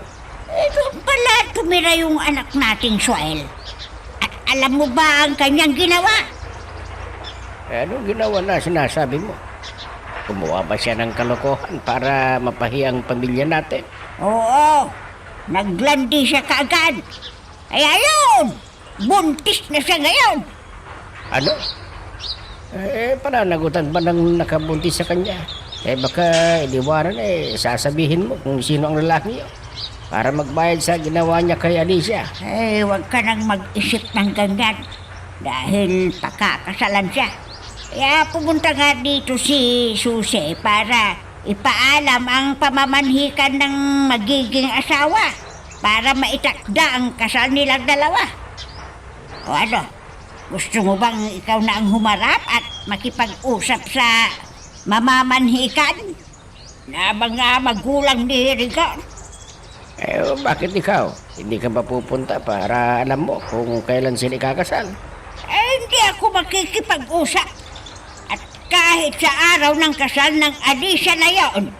Doon pala tumira yung anak nating Suel. At alam mo ba ang kanyang ginawa? Ano ginawa na sinasabi mo? Gumawa ba siya ng kalokohan para mapahiya ang pamilya natin? Oo, naglandi siya kaagad. Kaya yun, buntis na siya ngayon. Ano? Pananagutan ba ng nakabuntis sa kanya? Baka iliwanan sasabihin mo kung sino ang lalaki yun. Para magbayad sa ginawa niya kay Alicia. Huwag ka nang mag-isip ng ganyan. Dahil pakakasalan siya. Kaya pumunta nga dito si Susie para ipaalam ang pamamanhikan ng magiging asawa. Para maitakda ang kasal nilang dalawa. O ano? Gusto mo bang ikaw na ang humarap at makipag-usap sa mamamanhikan na mga magulang ni Rigor? Bakit ikaw? Hindi ka ba pupunta para alam mo kung kailan sila ikakasal? Hindi ako makikipag-usap. At kahit sa araw ng kasal ng Alicia na yon,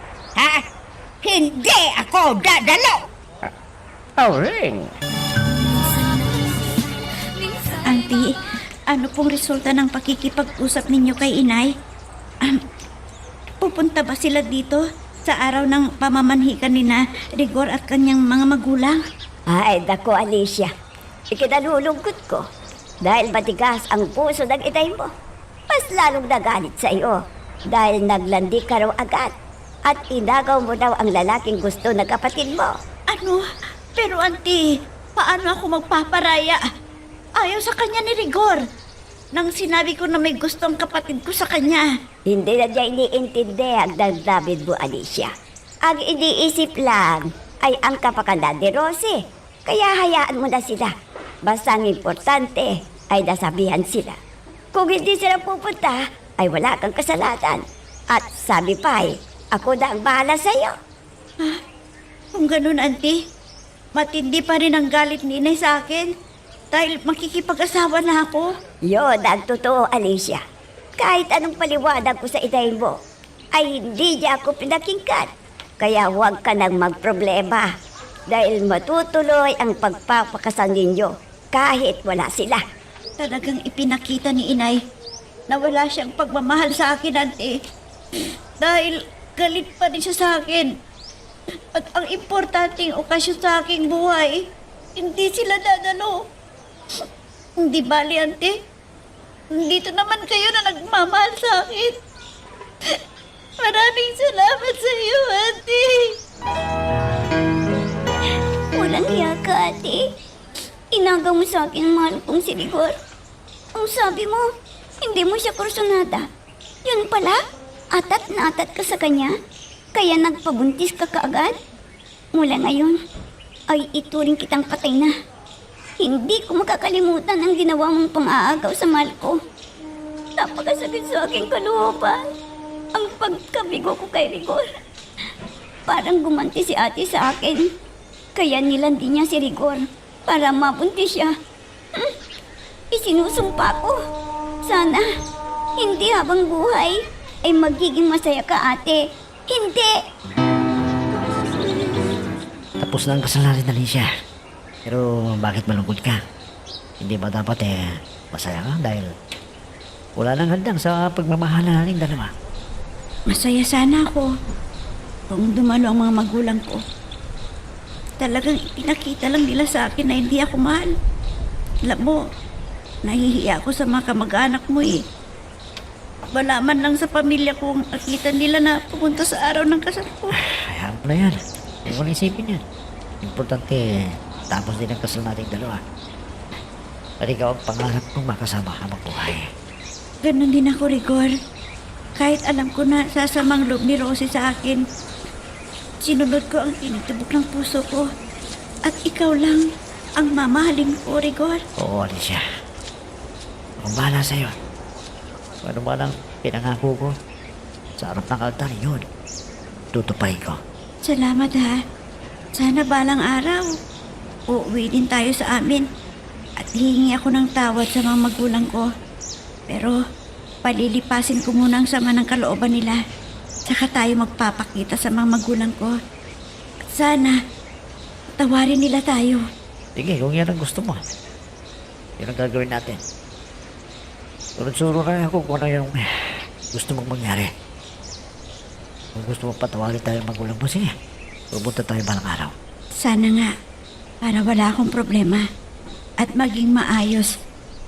hindi ako dadalo. Aureng! Auntie, ano pong resulta ng pakikipag-usap ninyo kay Inay? Pupunta ba sila dito sa araw ng pamamanhikan ni na Rigor at kanyang mga magulang? Ay, dako, Alicia. Ikinalulungkot ko. Dahil matigas ang puso ng itay mo. Mas lalong nagalit sa iyo. Dahil naglandi ka raw agad. At inagaw mo daw ang lalaking gusto ng kapatid mo. Ano? Pero auntie, paano ako magpaparaya? Ayaw sa kanya ni Rigor. Nang sinabi ko na may gusto ang kapatid ko sa kanya. Hindi na niya iniintindi ang damdamin mo, Alicia. Ang iniisip lang ay ang kapakanan ni Rosie. Kaya hayaan mo na sila. Basta ang importante ay nasabihan sila. Kung hindi sila pupunta, ay wala kang kasalanan. At sabi pa ako na ang bahala sa iyo. Kung ganun, auntie, matindi pa rin ang galit ni Inay sa akin. Dahil makikipag-asawa na ako. Yun ang totoo, Alicia. Kahit anong paliwanag ko sa itay mo, ay hindi niya ako pinakinggan. Kaya huwag ka nang magproblema dahil matutuloy ang pagpapakasal ninyo kahit wala sila. Talagang ipinakita ni inay na wala siyang pagmamahal sa akin, ante. Dahil galit pa din siya sa akin. At ang importanteng okasyon sa aking buhay, hindi sila dadalo. Hindi bali, ante. Dito naman kayo na nagmamahal sa akin. Maraming salamat sa iyo, ate. Walang hiya ka, ate. Inagaw mo sa akin ang mahal kong si Rigor. Ang sabi mo, hindi mo siya kursunada. Yun pala, atat na atat ka sa kanya. Kaya nagpabuntis ka kaagad. Mula ngayon, ay ituring kitang patay na. Hindi ko makakalimutan ang ginawa mong pang-aagaw sa mahal ko. Napakasakit sa aking kalooban ang pagkabigo ko kay Rigor. Parang gumanti si ate sa akin. Kaya nilandi niya si Rigor para mabuntis siya. Isinusumpa ko. Sana, hindi habang buhay ay magiging masaya ka, ate. Hindi! Tapos na ang kasal natin, Alicia. Pero bakit malungkot ka? Hindi ba dapat masaya ka dahil wala nang handang sa pagmamahal nating dalawa? Masaya sana ako kung dumalo ang mga magulang ko. Talagang ipinakita lang nila sa akin na hindi ako mahal. Alam mo, nahihiya ako sa mga kamag-anak mo eh. Wala man lang sa pamilya kong nakita nila na pumunta sa araw ng kasal ko. Hayaan mo na yan. Hindi mo na isipin yan. Importante, tapos din ang kasal nating dalawa. At ikaw ang pangarap kong makasama habang buhay. Ganon din ako, Rigor. Kahit alam ko na sasamang loob ni Rosie sa akin, sinunod ko ang tinitubok ng puso ko. At ikaw lang ang mamahalin ko, Rigor. Oo, Alicia. Akong bahala sa'yo. Kung ano man ang pinangako ko sa harap ng altar, yun. Tutupahin ko. Salamat ha. Sana balang araw, uuwi din tayo sa amin. At hihingi ako ng tawad sa mga magulang ko. Pero palilipasin ko muna ang sama ng kalooban nila. Tsaka tayo magpapakita sa mga magulang ko. At sana, tawarin nila tayo. Sige, kung yan ang gusto mo. Yan ang gagawin natin. Sunod-sunod na ako kung ano yung gusto mong mangyari. Kung gusto mo patawarin tayo magulang mo, sige. Pupunta tayo balang araw. Sana nga, para wala akong problema. At maging maayos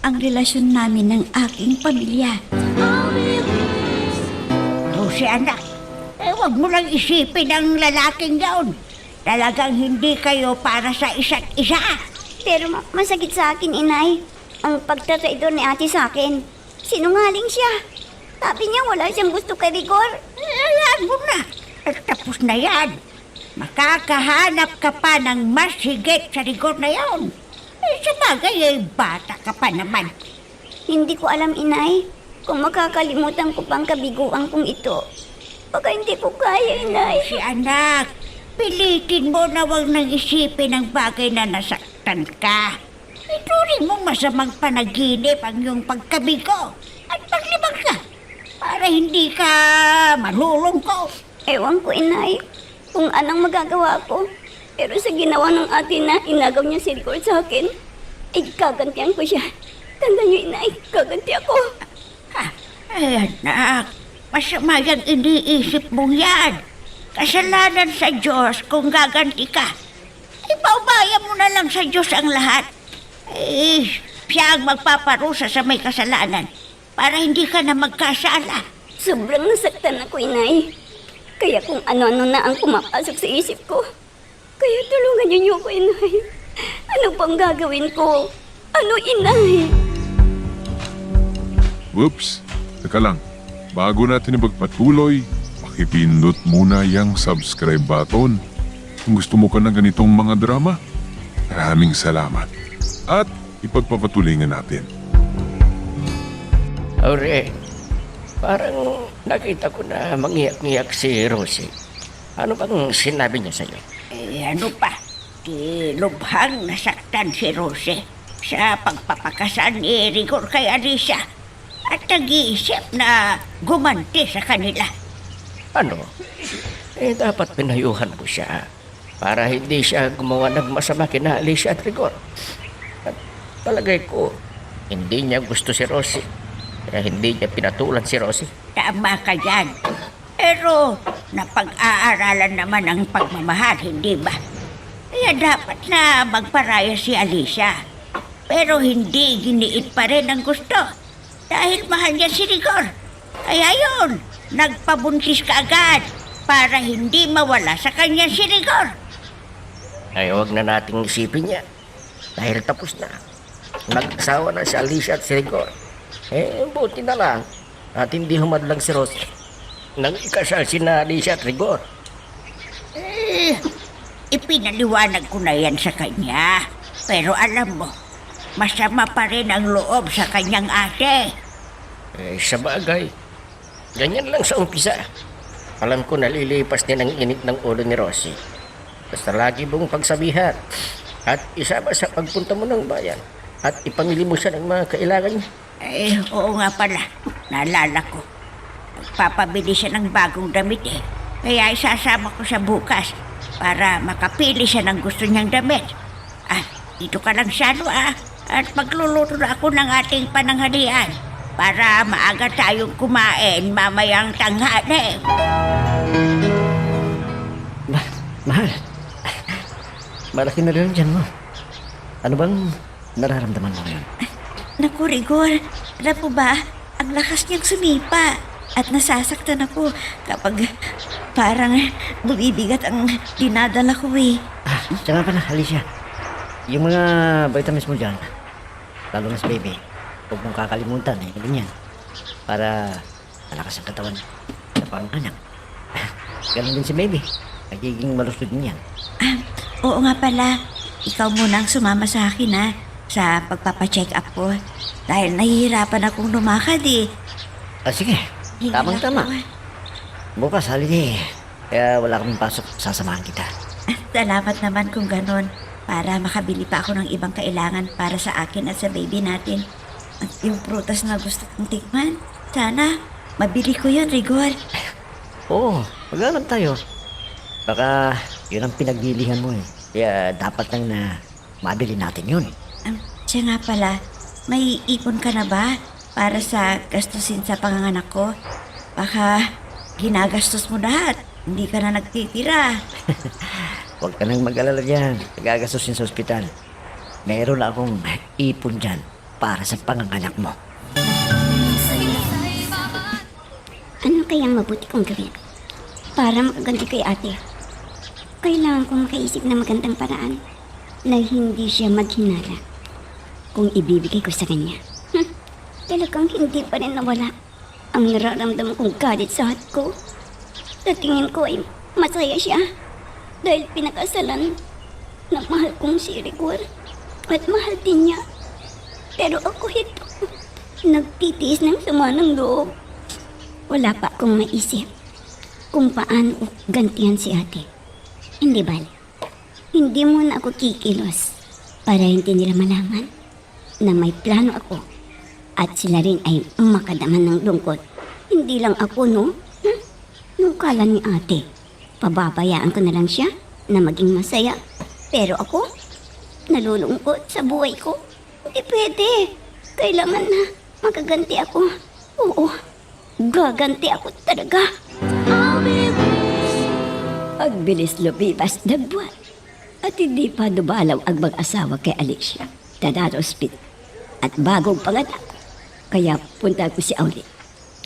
ang relasyon namin ng aking pamilya. Rosie, anak, huwag mo lang isipin ang lalaking yaon. Talagang hindi kayo para sa isa't isa. Pero masakit sa akin, inay. Ang pagtatraidor ni ate sa akin. Sinungaling siya. Sabi niya wala siyang gusto kay Rigor. Alam mo na, at tapos na yan. Makakahanap ka pa ng mas higit sa Rigor na yaon. Sa bagay, bata ka pa naman. Hindi ko alam, inay, kung makakalimutan ko pang kabiguan kong ito. Baka hindi ko kaya, inay. Si anak, pilitin mo na huwag nang isipin ang bagay na nasaktan ka. Ituring mo masamang panaginip ang iyong pagkabigo at paglibang ka para hindi ka malulungkot. Ewan ko, inay, kung anong magagawa ko. Pero sa ginawa ng ate na inagaw niya si Rigor sa akin, ay gagantihan ko siya. Tanda niyo, inay, gaganti ako. Ay, anak, masama yung iniisip mo yan. Kasalanan sa Diyos kung gaganti ka. Ipaubaya mo na lang sa Diyos ang lahat. Siya ang magpaparusa sa may kasalanan para hindi ka na magkasala. Sobrang nasaktan ako, inay. Kaya kung ano-ano na ang pumapasok sa isip ko. Kaya tulungan niyo ko, inay. Ano pang gagawin ko? Ano, inay? Whoops! Teka lang. Bago natin ipagpatuloy, pakipindot muna yung subscribe button. Kung gusto mo ka ng ganitong mga drama, maraming salamat. At ipagpapatuloy nga natin. Aure, parang nakita ko na mangiyak-ngiyak si Rosie. Ano bang sinabi niya sa'yo? Ano pa? Lubhang nasaktan si Rosie sa pagpapakasal ni Rigor kay Alicia at nag-iisip na gumanti sa kanila. Ano? dapat pinayuhan mo siya para hindi siya gumawa ng masama kina Alicia at Rigor. At palagay ko, hindi niya gusto si Rosie. Kaya hindi niya pinatulan si Rosie. Tama ka dyan. Pero napag-aaralan naman ang pagmamahal, hindi ba? Kaya dapat na magparaya si Alicia. Pero hindi giniit pa rin ang gusto. Dahil mahal niya si Rigor. Kaya yun, nagpabuntis ka agad para hindi mawala sa kanya si Rigor. Ay, huwag na nating isipin niya. Dahil tapos na. Nag-asawa na si Alicia at si Rigor. Buti na lang at hindi humadlang si Rosie. Nang ikasal si na Alicia at Rigor. Ipinaliwanag ko na yan sa kanya. Pero alam mo, masama pa rin ang loob sa kanyang ate. Sa bagay, ganyan lang sa umpisa. Alam ko nalilipas din ang init ng ulo ni Rosie. Basta lagi mong pagsabihan at isama sa pagpunta mo ng bayan at ipamili mo siya ng mga kailangan niya. Oo nga pala. Naalala ko. Nagpapabili siya ng bagong damit eh. Kaya isasama ko siya bukas para makapili siya ng gusto niyang damit. Dito ka lang siya, At magluluto na ako ng ating pananghalian para maaga tayong kumain mamayang tanghali. Mahal, malaki na rin dyan mo. Ano bang nararamdaman mo ngayon? Naku, Rigor, alam mo ba, ang lakas niyang sumipa at nasasaktan ako kapag parang bumibigat ang dinadala ko eh. Tsaka pala, Alicia, yung mga vitamins mo dyan, lalo na sa baby, huwag mong kakalimutan ganyan. Para malakas ang katawan sa panganak. Ganon din si baby, nagiging malusog din yan. Oo nga pala, ikaw muna ang sumama sa akin sa pagpapacheck up ko. Dahil nahihirapan akong lumakad eh. Sige, Hingi tamang-tama. ako. Bukas, holiday. Kaya wala kaming pasok, sasamahan kita. Salamat naman kung ganon. Para makabili pa ako ng ibang kailangan para sa akin at sa baby natin. At yung prutas na gusto kong tikman, sana mabili ko yun, Rigor. Oo, maghanap tayo. Baka yun ang pinagbilihan mo eh. Kaya dapat lang na mabili natin yun. Siya nga pala, may ipon ka na ba para sa gastusin sa panganganak ko? Baka ginagastos mo lahat, hindi ka na nagtitira. Huwag ka nang mag-alala dyan. Gagastusin sa ospital. Meron akong ipon dyan para sa panganganak mo. Ano kayang mabuti kong gawin? Para makaganti kay ate. Kailangan kong makaisip na magandang paraan na hindi siya maghinala kung ibibigay ko sa kanya. Talagang hindi pa rin nawala ang nararamdaman kong galit sa heart ko. Sa tingin ko ay masaya siya dahil pinakasalan ng mahal kong si Rigor at mahal din niya. Pero ako ito, nagtitiis ng sama ng loob. Wala pa akong maisip kung paano ko gantihan si ate. Hindi ba? Hindi muna ako kikilos para hindi nila malaman na may plano ako at sila rin ay makadaman ng lungkot. Hindi lang ako, no? Nung kala ni ate, pababayaan ko na lang siya na maging masaya. Pero ako, nalulungkot sa buhay ko. Hindi pwede. Kailangan na magaganti ako. Oo, gaganti ako talaga. Ang bilis lumipas na buwan at hindi pa dumalaw ang mag-asawa kay Alicia. Tadarospit at bagong panganak. Kaya punta ko si Auli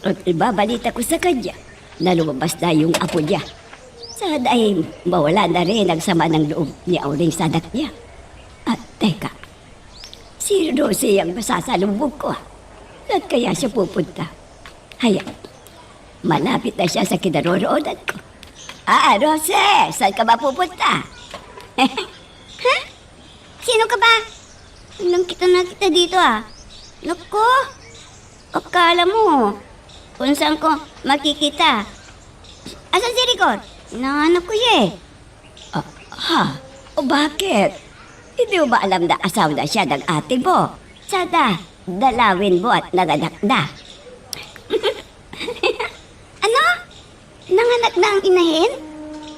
at ibabalita ko sa kanya na lumabas na yung apo niya. Sana ay mawala na rin ang sama ng loob ni Auli sa anak niya. At teka, si Rosie ang masasalubog ko. At kaya siya pupunta? Hayaan, malapit na siya sa kinaroroonan ko. Rosie, saan ka ba pupunta? Ha? Sino ka ba? Ilang kita na kita dito Naku, akala mo kung saan ko makikita. Asan si Rigor? Nahanap ko bakit? Hindi mo ba alam na asawa na siya ng ate mo? Sada, dalawin mo at nanganak na. Ano? Nanganak na ang inahin?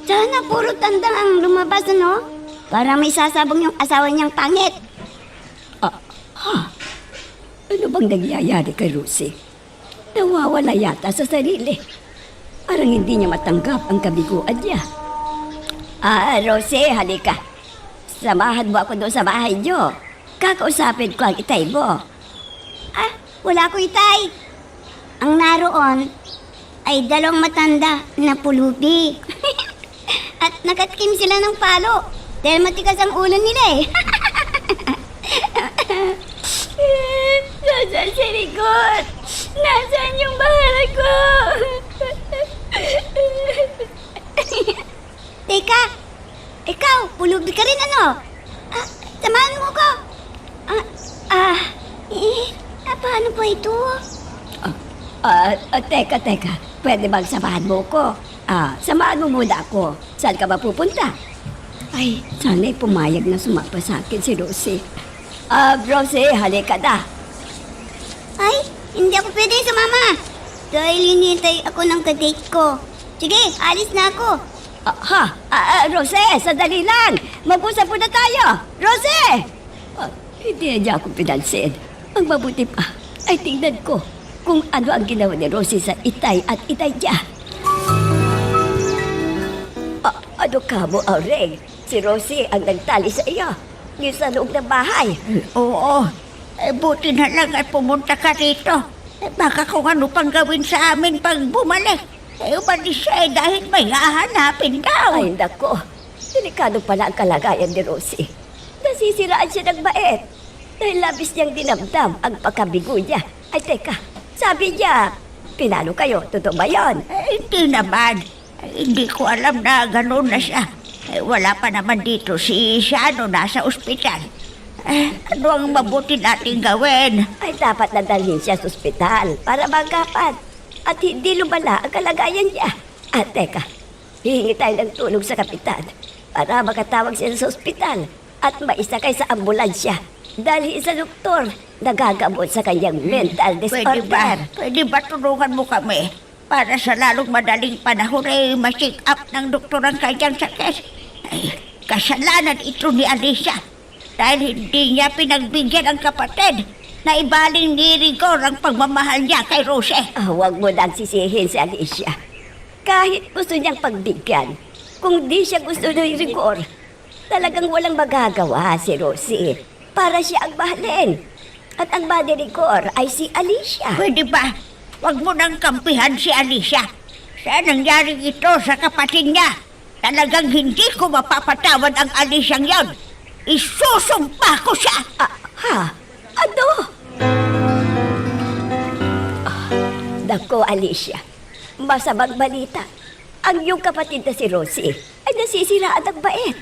Sana puro tanda ang lumabas, ano? Para may sasabong yung asawa niyang pangit. Ano bang nangyayari kay Rosie? Nawawala yata sa sarili. Parang hindi niya matanggap ang kabiguan niya. Rosie, halika. Samahan mo ako doon sa bahay niyo. Kakausapin ko ang itay mo. Wala ko itay. Ang naroon ay 2 matanda na pulubi. At nakatkim sila ng palo dahil matigas ang ulo nila eh. Nasaan si Rigot? Nasaan yung bahal ko? Teka, ikaw, pulubi ka rin ano? Samahan mo ko. Paano ba ito? Teka. Pwede bang samahan mo ko? Samahan mo muna ako. Saan ka ba pupunta? Ay, sana'y pumayag na sumapa sa akin si Rosie. Rosie, halika na. Ay, hindi ako pwede sumama. Dahil hinihintay ako ng kadate ko. Sige, alis na ako. Rosie, sandali lang. Mag-usap muna tayo. Rosie! Hindi na niya ako pinansin. Ang mabuti pa ay tingnan ko kung ano ang ginawa ni Rosie sa itay at itay niya. Ano ka mo, Aureng? Si Rosie ang nagtali sa iyo. Yung sa loob ng bahay. Oo. Buti na lang at pumunta ka rito. Baka kung ano pang gawin sa amin pag bumalik. Umalis siya dahil may hahanapin daw. Ay, nako. Delikado pala ang kalagayan ni Rosie. Nasisiraan siya ng bait. Dahil labis niyang dinamdam ang pagkabigo niya. Ay, teka. Sabi niya, pinalo kayo. Totoo ba yun? Hindi naman. Hindi ko alam na gano'n na siya. Wala pa naman dito si Shano, nasa ospital. Ano ang mabuti nating gawin? Ay, dapat nadalhin siya sa ospital para magapan. At hindi lumala ang kalagayan niya. At teka, hihingi tayo ng tulong sa kapitan para makatawag siya sa ospital at maisakay sa ambulansya. Dahil isa doktor nagagamot sa kanyang mental disorder. Pwede ba tulungan mo kami? Para sa lalong madaling panahon ay ma-check up ng doktor ang kanyang sakit. Ay, kasalanan ito ni Alicia. Dahil hindi niya pinagbigyan ang kapatid na ibaling ni Rigor ang pagmamahal niya kay Rosie. Huwag mo nang sisihin si Alicia. Kahit gusto niyang pagbigyan, kung di siya gusto ng rigor, talagang walang magagawa si Rosie para siya ang mahalin. At ang mahal ni Rigor ay si Alicia. Pwede ba? Huwag mo nang kampihan si Alicia. Sa nangyaring ito sa kapatid niya, talagang hindi ko mapapatawad ang Aliciang yon. Isusumpa ko siya! Ano? Nako, Alicia. Masamang balita. Ang iyong kapatid na si Rosie ay nasisiraan ng bait.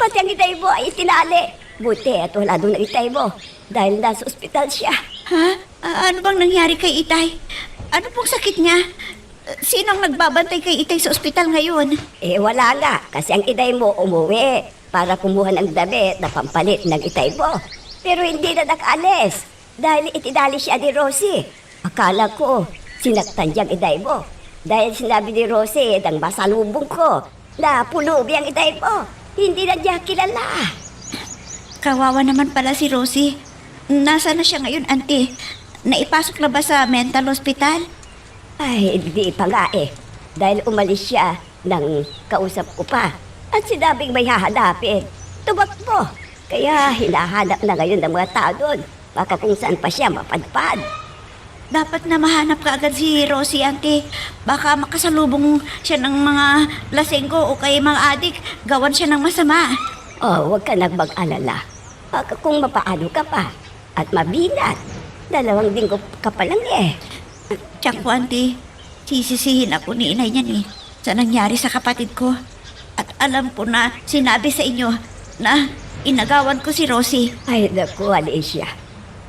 Pati ang itay mo ay itinali. Buti at wala doon ang itay mo dahil nasa ospital siya. Ano bang nangyari kay Itay? Ano pong sakit niya? Sino ang nagbabantay kay Itay sa ospital ngayon? Wala nga kasi ang itay mo umuwi para kumuha ng damit na pampalit ng itay mo. Pero hindi na nakaalis dahil itinali siya ni Rosie. Akala ko sinaktan niya ang itay mo dahil sinabi ni Rosie nang masalubong ko na pulubi ang itay mo. Hindi na niya kilala. Kawawa naman pala si Rosie. Nasaan na siya ngayon, auntie? Naipasok na ba sa mental hospital? Ay, hindi pa nga eh. Dahil umalis siya nang kausap ko pa. At sinabing may hahanapin. Tumakbo. Kaya hinahanap na ngayon ng mga tao doon. Baka kung saan pa siya mapadpad. Dapat na mahanap ka agad si Rosie, auntie. Baka makasalubong siya ng mga lasenggo o kay mga adik. Gawan siya ng masama. Huwag ka nang mag-alala. Baka kung mapaano ka pa at mabinat. 2 linggo ka pa lang eh. Tiyak po, auntie. Sisisihin ako ni inay niyan eh. Sa nangyari sa kapatid ko. At alam ko na sinabi sa inyo na inagawan ko si Rosie. Ay, naku, Alicia.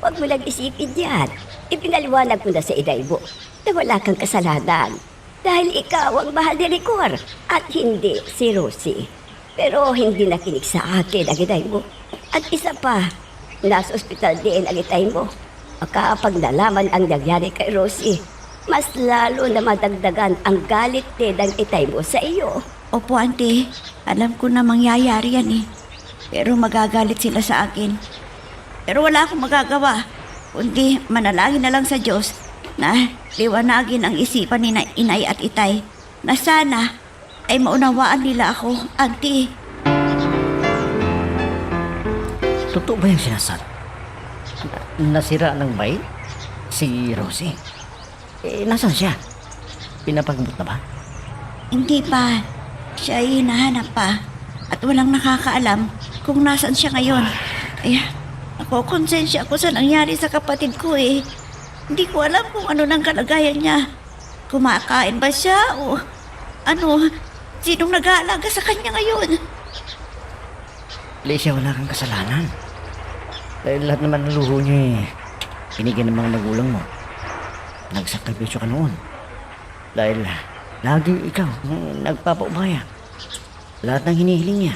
Huwag mo lang isipin yan. Ipinaliwanag ko na sa inay mo na wala kang kasalanan. Dahil ikaw ang mahal ni Rigor at hindi si Rosie. Pero hindi nakinig sa akin ang inay mo. At isa pa, nasa ospital din ang itay mo. Baka pag nalaman ang nangyari kay Rosie, mas lalo na madagdagan ang galit din ng itay mo sa iyo. Opo, Auntie. Alam ko na mangyayari yan eh. Pero magagalit sila sa akin. Pero wala akong magagawa. Kundi manalangin na lang sa Diyos na liwanagin ang isipan ni na inay at itay na sana ay maunawaan nila ako, Auntie. Totoo ba yung sinasabi? Nasira ng bait? Si Rosie? Nasaan siya? Pinapagamot na ba? Hindi pa. Siya ay hinahanap pa. At walang nakakaalam kung nasaan siya ngayon. Ay, ako, konsensya ako sa nangyari sa kapatid ko eh. Hindi ko alam kung ano nang kalagayan niya. Kumakain ba siya o ano? Sinong nag-aalaga sa kanya ngayon? Alicia, wala kang kasalanan. Dahil lahat naman ng luho niya binigyan ng mga magulang mo. Nagsakripisyo ka noon. Dahil lagi ikaw nagpapaubaya. Lahat ng hinihiling niya,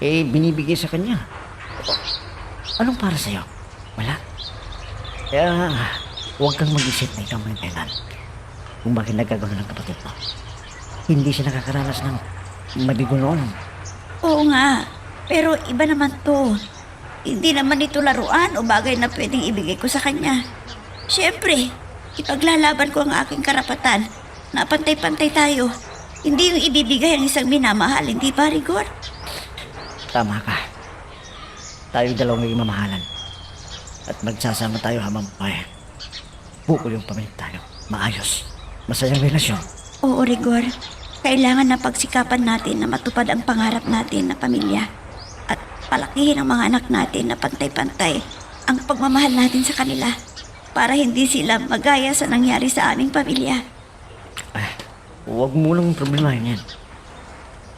binibigay sa kanya. Anong para sa'yo? Wala. Kaya huwag kang mag-isip na ikaw may dahilan kung bakit nagkagano ng kapatid mo. Hindi siya nakakaranas ng mabigo noon. Oo nga, pero iba naman to. Hindi naman ito laruan o bagay na pwedeng ibigay ko sa kanya. Siyempre, ipaglalaban ko ang aking karapatan na pantay-pantay tayo. Hindi yung ibibigay ang isang minamahal, hindi ba, Rigor? Tama ka. Tayo dalawang may mamahalan. At magsasama tayo habang buhay. Bukol yung pamilya tayo. Maayos. Masayang relasyon. Oo, Rigor. Kailangan na pagsikapan natin na matupad ang pangarap natin na pamilya. At palakihin ang mga anak natin na pantay-pantay ang pagmamahal natin sa kanila para hindi sila magaya sa nangyari sa aming pamilya. Huwag mo lang problemahin yan.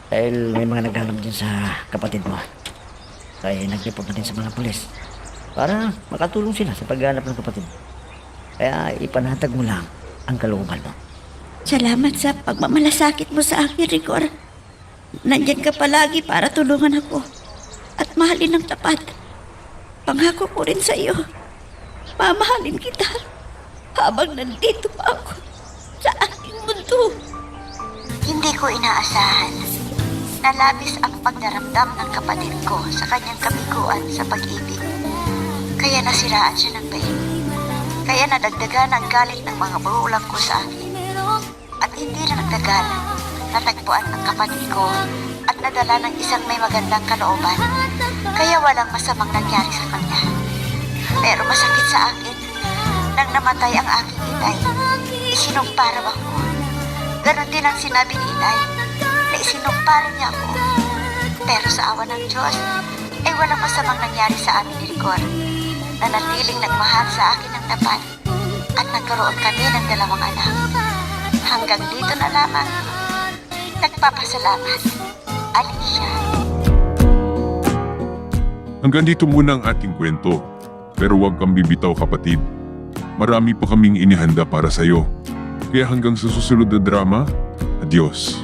Dahil may mga naghanap din sa kapatid mo. Kaya nag-report natin sa mga pulis para makatulong sila sa paghanap ng kapatid mo. Kaya ipanatag mo lang ang kalooban mo. Salamat sa pagmamalasakit mo sa akin, Rigor. Nandyan ka palagi para tulungan ako at mahalin ng tapat. Pangako ko rin sa iyo, mamahalin kita habang nandito pa ako sa aking mundo. Hindi ko inaasahan na labis ang pagdaramdam ng kapatid ko sa kanyang kabiguan sa pag-ibig. Kaya nasiraan siya ng bait. Kaya nadagdagan ang galit ng mga magulang ko sa akin. At hindi na nagtagal, natagpuan ang kapatid ko at nadala ng isang may magandang kalooban. Kaya walang masamang nangyari sa kanya. Pero masakit sa akin nang namatay ang aking inay. Isinumpa raw ako. Ganon din ang sinabi ni inay na isinumpa rin niya ako. Pero sa awa ng Diyos, ay walang masamang nangyari sa amin ni Rigor. Nanatiling nagmahal sa akin ng tapat at nagkaroon kami ng 2 anak. Hanggang dito na lamang. Nagpapasalamat, Alicia. Hanggang dito muna ang ating kwento. Pero huwag kang bibitaw, kapatid. Marami pa kaming inihanda para sa'yo. Kaya hanggang sa susunod na drama, adios.